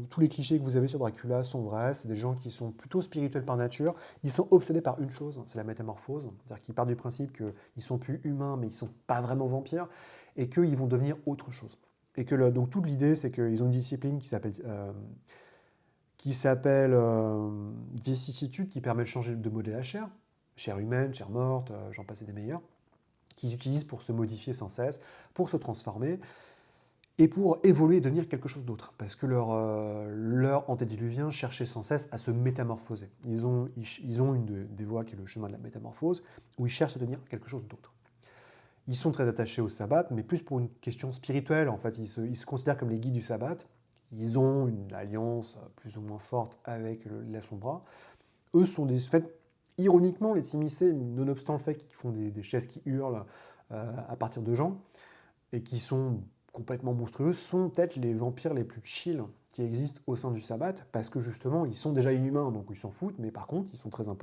tous les clichés que vous avez sur Dracula sont vrais. C'est des gens qui sont plutôt spirituels par nature. Ils sont obsédés par une chose, c'est la métamorphose. C'est-à-dire qu'ils partent du principe qu'ils sont plus humains, mais ils sont pas vraiment vampires, et qu'ils vont devenir autre chose. Et que donc toute l'idée, c'est qu'ils ont une discipline qui s'appelle vicissitude, qui permet de changer de modèle la chair humaine, chair morte, j'en passe et des meilleurs, qu'ils utilisent pour se modifier sans cesse, pour se transformer et pour évoluer et devenir quelque chose d'autre. Parce que leur antédiluvien cherchait sans cesse à se métamorphoser. Ils ont des voies qui est le chemin de la métamorphose, où ils cherchent à devenir quelque chose d'autre. Ils sont très attachés au sabbat, mais plus pour une question spirituelle. En fait, ils se considèrent comme les guides du sabbat. Ils ont une alliance plus ou moins forte avec la Sombra. Eux sont des... En fait, ironiquement, les Timicés, nonobstant le fait qu'ils font des chaises qui hurlent à partir de gens, et qui sont complètement monstrueux, sont peut-être les vampires les plus chill qui existent au sein du sabbat, parce que justement, ils sont déjà inhumains, donc ils s'en foutent, mais par contre,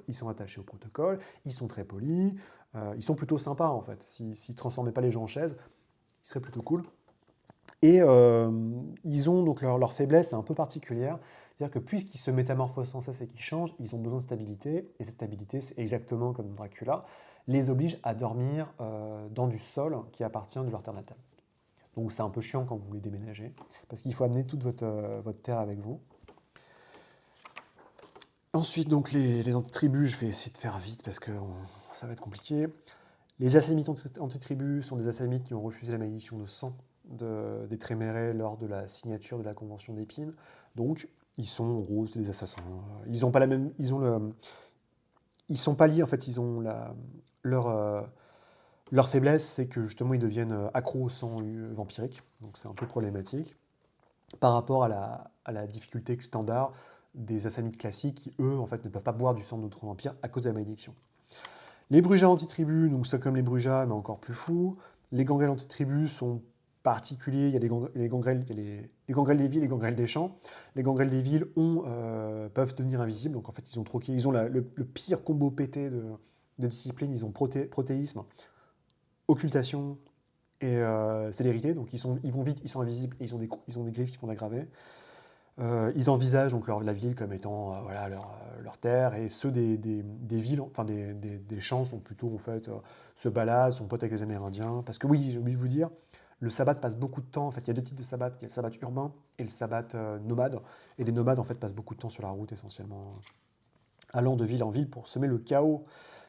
ils sont attachés au protocole, ils sont très polis, ils sont plutôt sympas en fait. S'ils ne transformaient pas les gens en chaises, ils seraient plutôt cool. Et ils ont donc leur faiblesse est un peu particulière, c'est-à-dire que puisqu'ils se métamorphosent sans cesse et qu'ils changent, ils ont besoin de stabilité, et cette stabilité, c'est exactement comme Dracula, les oblige à dormir dans du sol qui appartient de leur terre natale. Donc c'est un peu chiant quand vous voulez déménager, parce qu'il faut amener toute votre terre avec vous. Ensuite, donc les antitribus, je vais essayer de faire vite parce que ça va être compliqué. Les Assamites antitribus sont des Assamites qui ont refusé la malédiction de sang des Trémérés lors de la signature de la Convention d'Épine. Donc, ils sont en gros des assassins. Ils ont pas la même, ils sont pas liés en fait. Ils ont leur faiblesse, c'est que justement ils deviennent accros au sang vampirique. Donc c'est un peu problématique par rapport à la difficulté standard des Assamites classiques qui eux en fait ne peuvent pas boire du sang d'autres vampires à cause de la malédiction. Les Brujas anti-tribus, donc c'est comme les Brujas, mais encore plus fous. Les gangrels anti-tribus sont particuliers. Il y a les gangrels, les gangrels des villes et les gangrels des champs. Les gangrels des villes peuvent devenir invisibles. Donc en fait, ils ont le pire combo pété de discipline. Ils ont protéisme, occultation et célérité. Donc ils vont vite, ils sont invisibles et ils ont des griffes qui font l'aggraver. Ils envisagent donc la ville comme étant voilà, leur terre, et ceux des villes, enfin des champs sont plutôt en fait se baladent, sont potes avec les Amérindiens. Parce que oui, j'ai oublié de vous dire, le sabbat passe beaucoup de temps. En fait, il y a deux types de sabbat. Il y a le sabbat urbain et le sabbat nomade. Et les nomades en fait passent beaucoup de temps sur la route essentiellement, allant de ville en ville pour semer le chaos.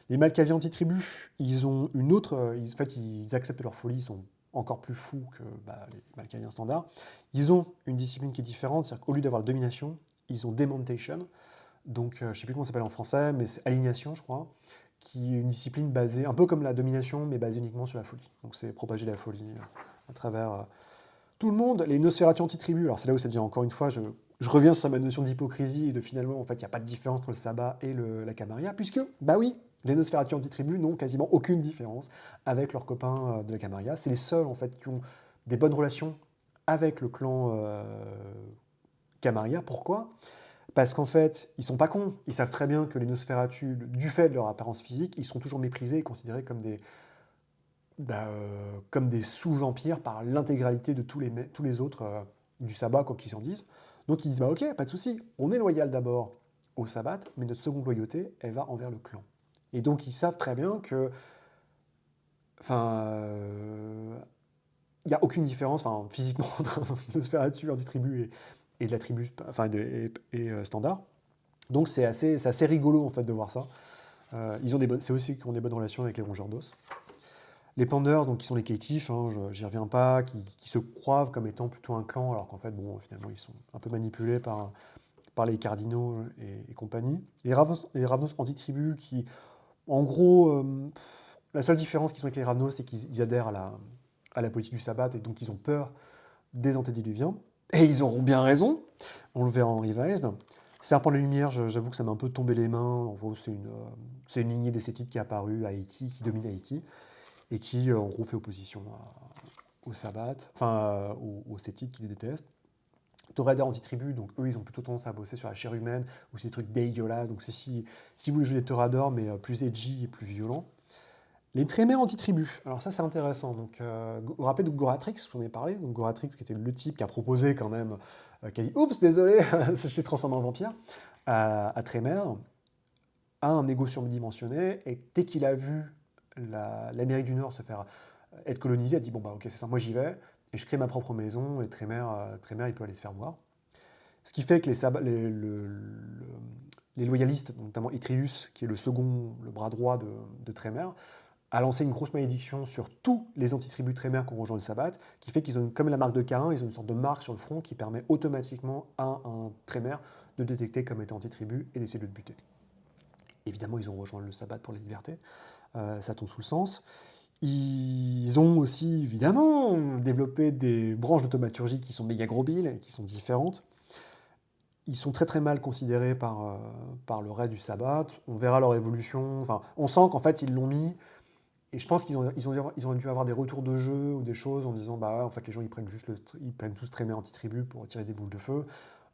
Les Malkaviens anti-tribus, ils ont une autre. En fait, ils acceptent leur folie, ils sont encore plus fous que les Malkaviens standards. Ils ont une discipline qui est différente, c'est-à-dire qu'au lieu d'avoir la domination, ils ont demontation. Donc, je ne sais plus comment ça s'appelle en français, mais c'est alignation, je crois, qui est une discipline basée, un peu comme la domination, mais basée uniquement sur la folie. Donc, c'est propager la folie à travers tout le monde. Les Nosferatu anti-tribus, alors c'est là où ça devient encore une fois, je reviens sur ma notion d'hypocrisie et de finalement, en fait, il n'y a pas de différence entre le sabbat et la Camarilla, puisque, bah oui, les Nosferatu anti-tribus n'ont quasiment aucune différence avec leurs copains de la Camarilla. C'est les seuls, en fait, qui ont des bonnes relations avec le clan Camarilla. Pourquoi? Parce qu'en fait, ils sont pas cons. Ils savent très bien que les Nosferatu, du fait de leur apparence physique, ils sont toujours méprisés et considérés comme des sous-vampires par l'intégralité de tous les autres du sabbat, quoi qu'ils en disent. Donc ils disent, bah ok, pas de souci, on est loyal d'abord au sabbat, mais notre seconde loyauté, elle va envers le clan. Et donc ils savent très bien que, enfin, il n'y a aucune différence, enfin, physiquement, entre un Nosferatu anti-tribu et de la tribu, enfin, standard. Donc c'est assez rigolo en fait de voir ça. C'est aussi qu'ils ont des bonnes relations avec les rongeurs d'os. Les Panders, donc qui sont les caïtifs, hein, j'y reviens pas, qui se croient comme étant plutôt un clan, alors qu'en fait, bon, finalement, ils sont un peu manipulés par les cardinaux et compagnie. Les Ravnos anti-tribus qui, en gros, la seule différence qu'ils ont avec les Ravnos, c'est qu'ils adhèrent à la politique du sabbat et donc ils ont peur des antédiluviens. Et ils auront bien raison, on le verra en Revised. Serpent de la Lumière, j'avoue que ça m'a un peu tombé les mains. En gros, c'est une lignée d'esthétique qui est apparue à Haïti, qui domine Haïti, et qui, en gros, fait opposition au sabbat, enfin, aux Sétites qui les détestent. Toreador anti-tribu, donc eux, ils ont plutôt tendance à bosser sur la chair humaine, ou ces trucs dégueulasses. Donc c'est si vous voulez jouer des Toreador, mais plus edgy et plus violents. Les Trémères anti-tribu. Alors ça, c'est intéressant. Donc, vous vous rappelez de Goratrix, je vous en ai parlé. Donc Goratrix, qui était le type qui a proposé quand même, qui a dit oups, désolé, je t'ai transformé en vampire, à Trémère, a un ego surdimensionné, et dès qu'il a vu l'Amérique du Nord se faire être colonisée, a dit bon bah ok, c'est ça, moi j'y vais, et je crée ma propre maison, et Trémère, il peut aller se faire voir. Ce qui fait que les loyalistes, notamment Etrius, qui est le bras droit de Trémère, a lancé une grosse malédiction sur tous les antitribus Trémère qui ont rejoint le sabbat, qui fait qu'ils ont, comme la marque de Caïn, ils ont une sorte de marque sur le front qui permet automatiquement à un Trémère de détecter comme étant antitribu et d'essayer de le buter. Évidemment, ils ont rejoint le sabbat pour la liberté, ça tombe sous le sens. Ils ont aussi, évidemment, développé des branches de thaumaturgie qui sont méga grobiles et qui sont différentes. Ils sont très très mal considérés par le reste du sabbat. On verra leur évolution. Enfin, on sent qu'en fait, ils l'ont mis. Et je pense qu'ils ont dû avoir des retours de jeu ou des choses en disant bah ouais, en fait les gens ils prennent tous Trémère anti-tribu pour tirer des boules de feu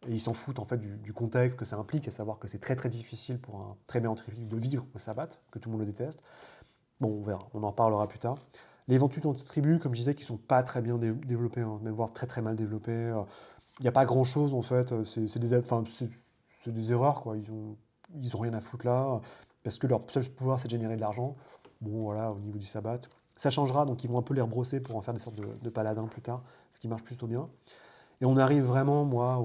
et ils s'en foutent en fait du contexte que ça implique, à savoir que c'est très très difficile pour un Trémère anti-tribu de vivre au sabbat, que tout le monde le déteste. Bon, on verra, on en parlera plus tard. Les Ventus anti-tribu, comme je disais, qui sont pas très bien développés, hein, même voire très très mal développés. Il n'y a pas grand chose en fait. C'est des erreurs quoi. Ils ont rien à foutre là parce que leur seul pouvoir c'est de générer de l'argent. Bon, voilà, au niveau du sabbat. Ça changera, donc ils vont un peu les rebrosser pour en faire des sortes de paladins plus tard, ce qui marche plutôt bien. Et on arrive vraiment, moi,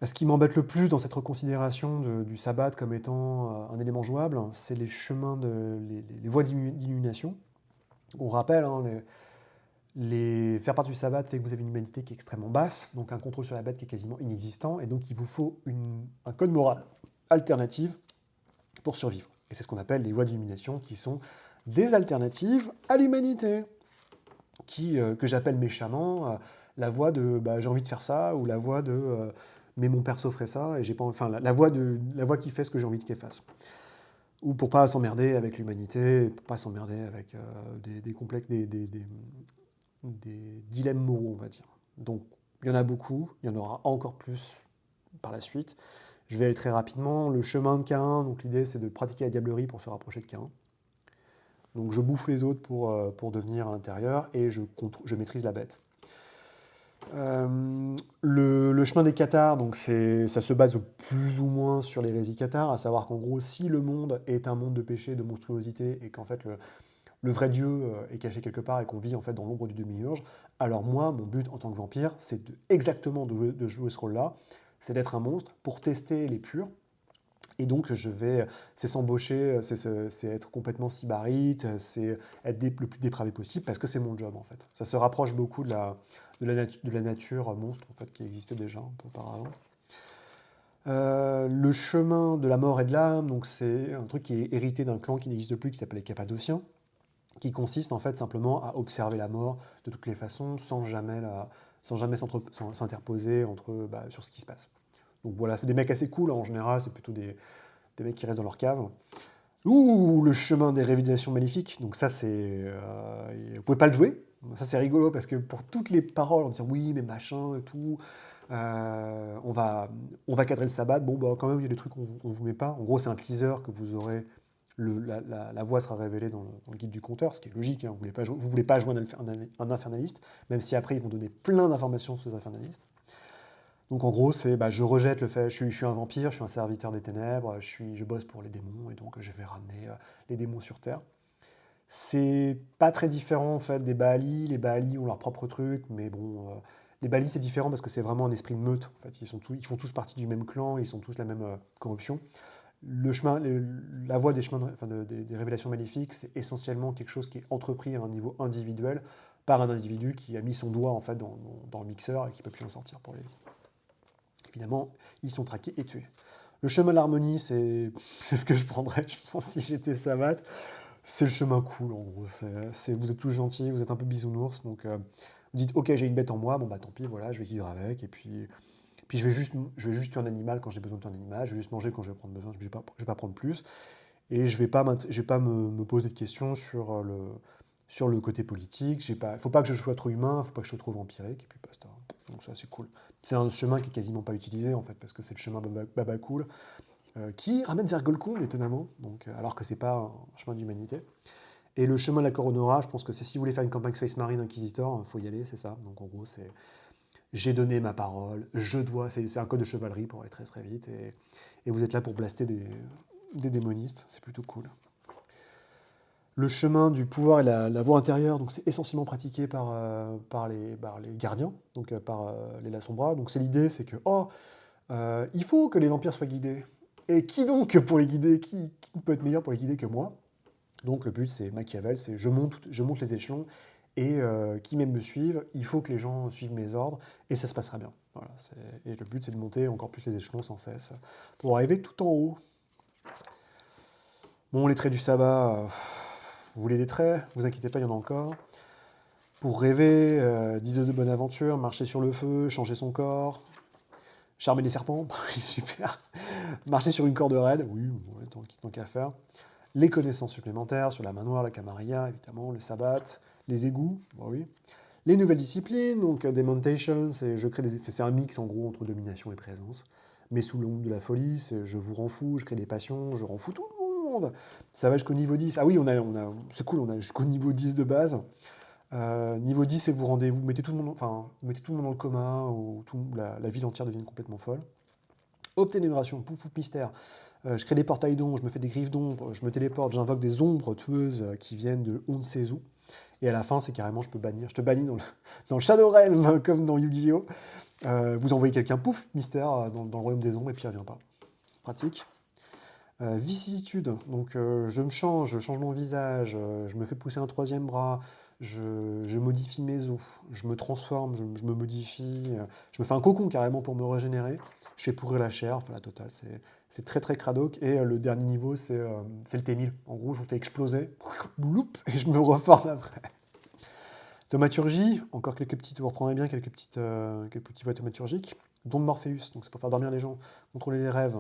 à ce qui m'embête le plus dans cette reconsidération du sabbat comme étant un élément jouable, c'est les chemins, les voies d'illumination. On rappelle, hein, faire partie du sabbat fait que vous avez une humanité qui est extrêmement basse, donc un contrôle sur la bête qui est quasiment inexistant, et donc il vous faut un code moral alternatif pour survivre. Et c'est ce qu'on appelle les voies d'illumination, qui sont des alternatives à l'humanité, que j'appelle méchamment la voie de j'ai envie de faire ça, ou la voie de mais mon perso ferait ça, et j'ai pas, enfin la voie qui fait ce que j'ai envie qu'elle fasse. Ou pour pas s'emmerder avec l'humanité, pour pas s'emmerder avec des complexes, des dilemmes moraux, on va dire. Donc il y en a beaucoup, il y en aura encore plus par la suite. Je vais aller très rapidement. Le chemin de Caïn, donc l'idée c'est de pratiquer la diablerie pour se rapprocher de Caïn. Donc je bouffe les autres pour devenir à l'intérieur et je maîtrise la bête. Le chemin des cathares, donc ça se base plus ou moins sur l'hérésie cathare, à savoir qu'en gros, si le monde est un monde de péché, de monstruosité, et qu'en fait le vrai Dieu est caché quelque part et qu'on vit en fait dans l'ombre du demi-urge, alors moi, mon but en tant que vampire, c'est exactement de jouer ce rôle-là, c'est d'être un monstre pour tester les purs. Et donc, c'est s'embaucher, c'est être complètement sybarite, c'est être le plus dépravé possible, parce que c'est mon job, en fait. Ça se rapproche beaucoup de la nature monstre, en fait, qui existait déjà un peu auparavant. Le chemin de la mort et de l'âme, donc c'est un truc qui est hérité d'un clan qui n'existe plus, qui s'appelle les Cappadociens, qui consiste, en fait, simplement à observer la mort de toutes les façons, sans jamais s'interposer sur ce qui se passe. Donc voilà, c'est des mecs assez cool, hein, en général, c'est plutôt des mecs qui restent dans leur cave. Ouh, le chemin des révélations maléfiques, donc ça c'est... vous pouvez pas le jouer, ça c'est rigolo, parce que pour toutes les paroles, on dit oui, mais machin et tout, On va cadrer le sabbat. Bon, bah, quand même, il y a des trucs qu'on ne vous met pas. En gros, c'est un teaser que vous aurez. La voix sera révélée dans le guide du compteur, ce qui est logique. Hein, vous voulez pas jouer un infernaliste, même si après, ils vont donner plein d'informations sur les infernalistes. Donc en gros, c'est je rejette le fait, je suis un vampire, je suis un serviteur des ténèbres, je bosse pour les démons, et donc je vais ramener les démons sur Terre. C'est pas très différent en fait des Baali. Les Baali ont leur propre truc, mais bon, les Baali c'est différent parce que c'est vraiment un esprit de meute. En fait, ils font tous partie du même clan, ils sont tous la même corruption. La voie des chemins, des révélations maléfiques, c'est essentiellement quelque chose qui est entrepris à un niveau individuel par un individu qui a mis son doigt en fait dans le mixeur et qui peut plus en sortir pour les. Évidemment, ils sont traqués et tués. Le chemin de l'harmonie, c'est ce que je prendrais, je pense, si j'étais Sabat. C'est le chemin cool, en gros. Vous êtes tous gentils, vous êtes un peu bisounours, donc vous dites, ok, j'ai une bête en moi, bon bah tant pis, voilà, je vais vivre avec, et puis je vais juste tuer un animal quand j'ai besoin de tuer un animal, je vais juste manger quand je vais prendre besoin, je vais pas prendre plus, et je vais pas me poser de questions sur le côté politique. Il ne faut pas que je sois trop humain, il ne faut pas que je sois trop vampirique, et puis basta. Donc ça, c'est cool. C'est un chemin qui est quasiment pas utilisé, en fait, parce que c'est le chemin Baba Cool, qui ramène vers Golconde, étonnamment, donc, alors que c'est pas un chemin d'humanité. Et le chemin de la Coronora, je pense que c'est si vous voulez faire une campagne Space Marine Inquisitor, il faut y aller, c'est ça. Donc en gros, c'est j'ai donné ma parole, c'est un code de chevalerie pour aller très très vite, et vous êtes là pour blaster des démonistes, c'est plutôt cool. Le chemin du pouvoir et la voie intérieure, donc c'est essentiellement pratiqué par les gardiens, donc par les Lasombra. Donc c'est l'idée, c'est que il faut que les vampires soient guidés. Et qui donc pour les guider, qui peut être meilleur pour les guider que moi? Donc le but c'est Machiavel, c'est je monte les échelons et qui même me suivent, il faut que les gens suivent mes ordres et ça se passera bien. Voilà, et le but c'est de monter encore plus les échelons sans cesse pour arriver tout en haut. Bon, les traits du sabbat, vous voulez des traits? Vous inquiétez pas, il y en a encore. Pour rêver, 10 œufs de bonne aventure, marcher sur le feu, changer son corps, charmer les serpents, super. Marcher sur une corde raide, oui, ouais, tant qu'à faire. Les connaissances supplémentaires sur la main noire, la camarilla, évidemment, le sabbat, les égouts, bah oui. Les nouvelles disciplines, donc Demontation, c'est un mix en gros entre domination et présence. Mais sous l'ombre de la folie, c'est je vous rends fou, je crée des passions, je rends fou tout le monde. Ça va jusqu'au niveau 10. Ah oui, c'est cool, on a jusqu'au niveau 10 de base. Niveau 10, c'est vous mettez tout le monde, vous mettez tout le monde dans le coma, ou la ville entière devient complètement folle. Obténération, pouf pouf mystère. Je crée des portails d'ombre, je me fais des griffes d'ombre, je me téléporte, j'invoque des ombres tueuses qui viennent de on ne sait où. Et à la fin, c'est carrément, je te bannis dans le Shadow Realm, comme dans Yu-Gi-Oh! Vous envoyez quelqu'un, pouf, mystère, dans le royaume des ombres, et puis il revient pas. Pratique. Vicissitude, donc je change mon visage, je me fais pousser un troisième bras, je modifie mes os, je me transforme, je me modifie, je me fais un cocon carrément pour me régénérer, je fais pourrir la chair, enfin la totale, c'est très très cradoc, et le dernier niveau c'est le T1000, en gros je vous fais exploser, et je me reforme après. Thaumaturgie, encore quelques petites, vous reprendrez bien quelques petits voies thaumaturgiques, don de Morpheus, donc c'est pour faire dormir les gens, contrôler les rêves.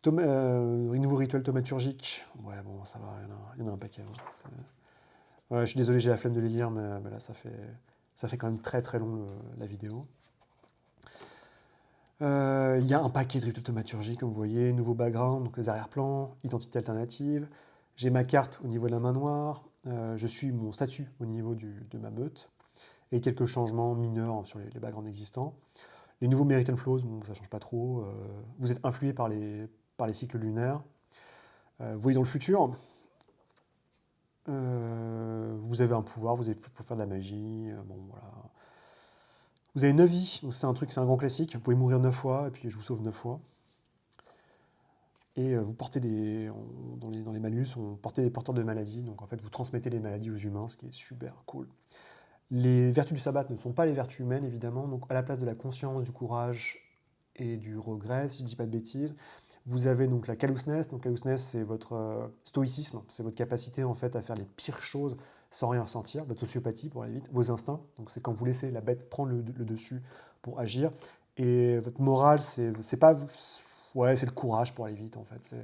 Nouveau rituel thaumaturgique. Ouais, bon, ça va, il y en a un paquet. Hein. Ouais, je suis désolé, j'ai la flemme de les lire, mais là, ça fait quand même très très long la vidéo. Il y a un paquet de rituels thaumaturgiques, comme vous voyez. Nouveau background, donc les arrière-plans, identité alternative. J'ai ma carte au niveau de la main noire. Je suis mon statut au niveau de ma meute. Et quelques changements mineurs sur les backgrounds existants. Les nouveaux Merit and Flows, bon, ça ne change pas trop. Vous êtes influé par les cycles lunaires. Vous voyez dans le futur, vous avez un pouvoir, vous pouvez faire de la magie. Bon, voilà. Vous avez 9 vies, donc c'est un grand classique. Vous pouvez mourir 9 fois, et puis je vous sauve 9 fois. Et vous portez dans les malus, on portait des porteurs de maladies, donc en fait vous transmettez les maladies aux humains, ce qui est super cool. Les vertus du sabbat ne sont pas les vertus humaines, évidemment, donc à la place de la conscience, du courage et du regret, si je ne dis pas de bêtises, vous avez donc la calousness. Donc calousness, c'est votre stoïcisme, c'est votre capacité en fait à faire les pires choses sans rien ressentir, votre sociopathie pour aller vite, vos instincts, donc c'est quand vous laissez la bête prendre le dessus pour agir, et votre morale, c'est pas, ouais, c'est le courage pour aller vite en fait,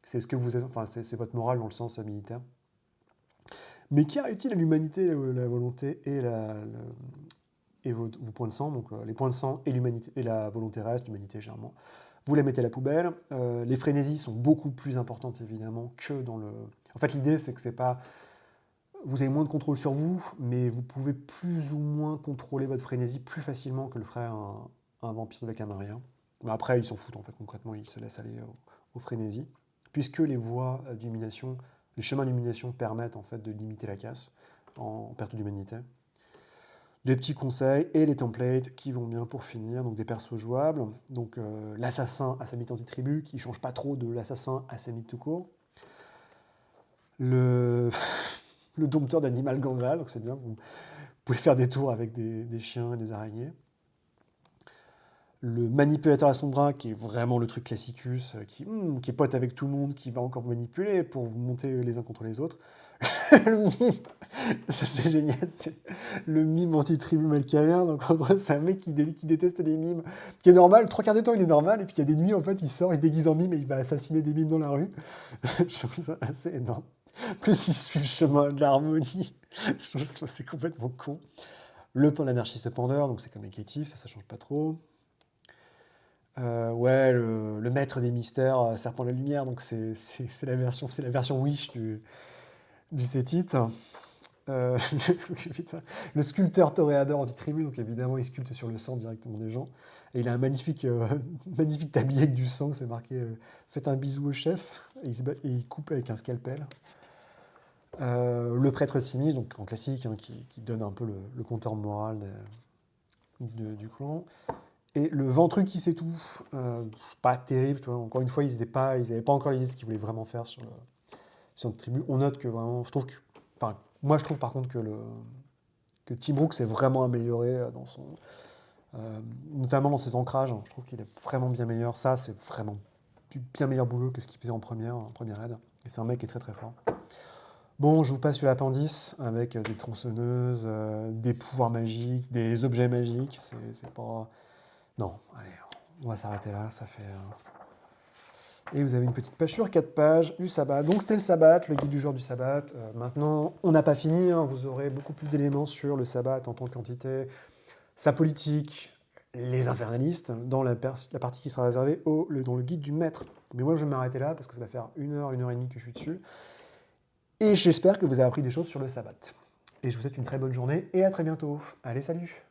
c'est ce que vous êtes, enfin c'est votre morale dans le sens militaire. Mais qui a utile à l'humanité la volonté et vos points de sang, donc les points de sang et l'humanité et la volonté reste, l'humanité généralement. Vous les mettez à la poubelle. Les frénésies sont beaucoup plus importantes évidemment que dans le. En fait, l'idée c'est que c'est pas. Vous avez moins de contrôle sur vous, mais vous pouvez plus ou moins contrôler votre frénésie plus facilement que le ferait un vampire de la Camarilla. Mais après, ils s'en foutent en fait concrètement, ils se laissent aller aux frénésies, puisque les voies d'illumination, les chemins d'illumination permettent en fait de limiter la casse en perte d'humanité. Des petits conseils et les templates qui vont bien pour finir, donc des persos jouables, donc l'assassin à sa mythe anti-tribu qui change pas trop de l'assassin à sa mythe tout court. Le, le dompteur d'animal gangral, donc c'est bien, vous pouvez faire des tours avec des chiens et des araignées. Le manipulateur à son bras, qui est vraiment le truc classicus, qui est pote avec tout le monde, qui va encore vous manipuler pour vous monter les uns contre les autres. Le mime, ça c'est génial, c'est le mime anti-tribu malcarien. Donc en gros, c'est un mec qui déteste les mimes, qui est normal, 3 quarts du temps il est normal, et puis il y a des nuits en fait, il sort, il se déguise en mime et il va assassiner des mimes dans la rue. Je trouve ça assez énorme. Plus il suit le chemin de l'harmonie, je trouve que c'est complètement con. L'anarchiste pendeur, donc c'est comme Eketif, ça change pas trop. Ouais, le maître des mystères, Serpent de la Lumière, donc c'est la version Wish du Cétite. Putain. Le sculpteur toréador anti-tribu, donc évidemment il sculpte sur le sang directement des gens. Et il a un magnifique, magnifique tablier avec du sang, c'est marqué faites un bisou au chef, et il coupe avec un scalpel. Le prêtre sinistre, donc en classique, hein, qui donne un peu le compteur moral du clan. Et le ventru qui s'étouffe, pas terrible, tu vois. Encore une fois, ils n'avaient pas encore l'idée de ce qu'ils voulaient vraiment faire sur notre tribu. On note que vraiment, moi je trouve par contre que Tim Brooks s'est vraiment amélioré notamment dans ses ancrages. Je trouve qu'il est vraiment bien meilleur. Ça, c'est vraiment du bien meilleur boulot que ce qu'il faisait en première aide. Et c'est un mec qui est très très fort. Bon, je vous passe sur l'appendice avec des tronçonneuses, des pouvoirs magiques, des objets magiques. C'est pas. Non, allez, on va s'arrêter là, ça fait... Et vous avez une petite page sur 4 pages du sabbat. Donc c'est le sabbat, le guide du jour du sabbat. Maintenant, on n'a pas fini, hein, vous aurez beaucoup plus d'éléments sur le sabbat en tant qu'entité, sa politique, les infernalistes, dans la partie qui sera réservée dans le guide du maître. Mais moi, je vais m'arrêter là, parce que ça va faire 1 heure et demie que je suis dessus. Et j'espère que vous avez appris des choses sur le sabbat. Et je vous souhaite une très bonne journée, et à très bientôt. Allez, salut!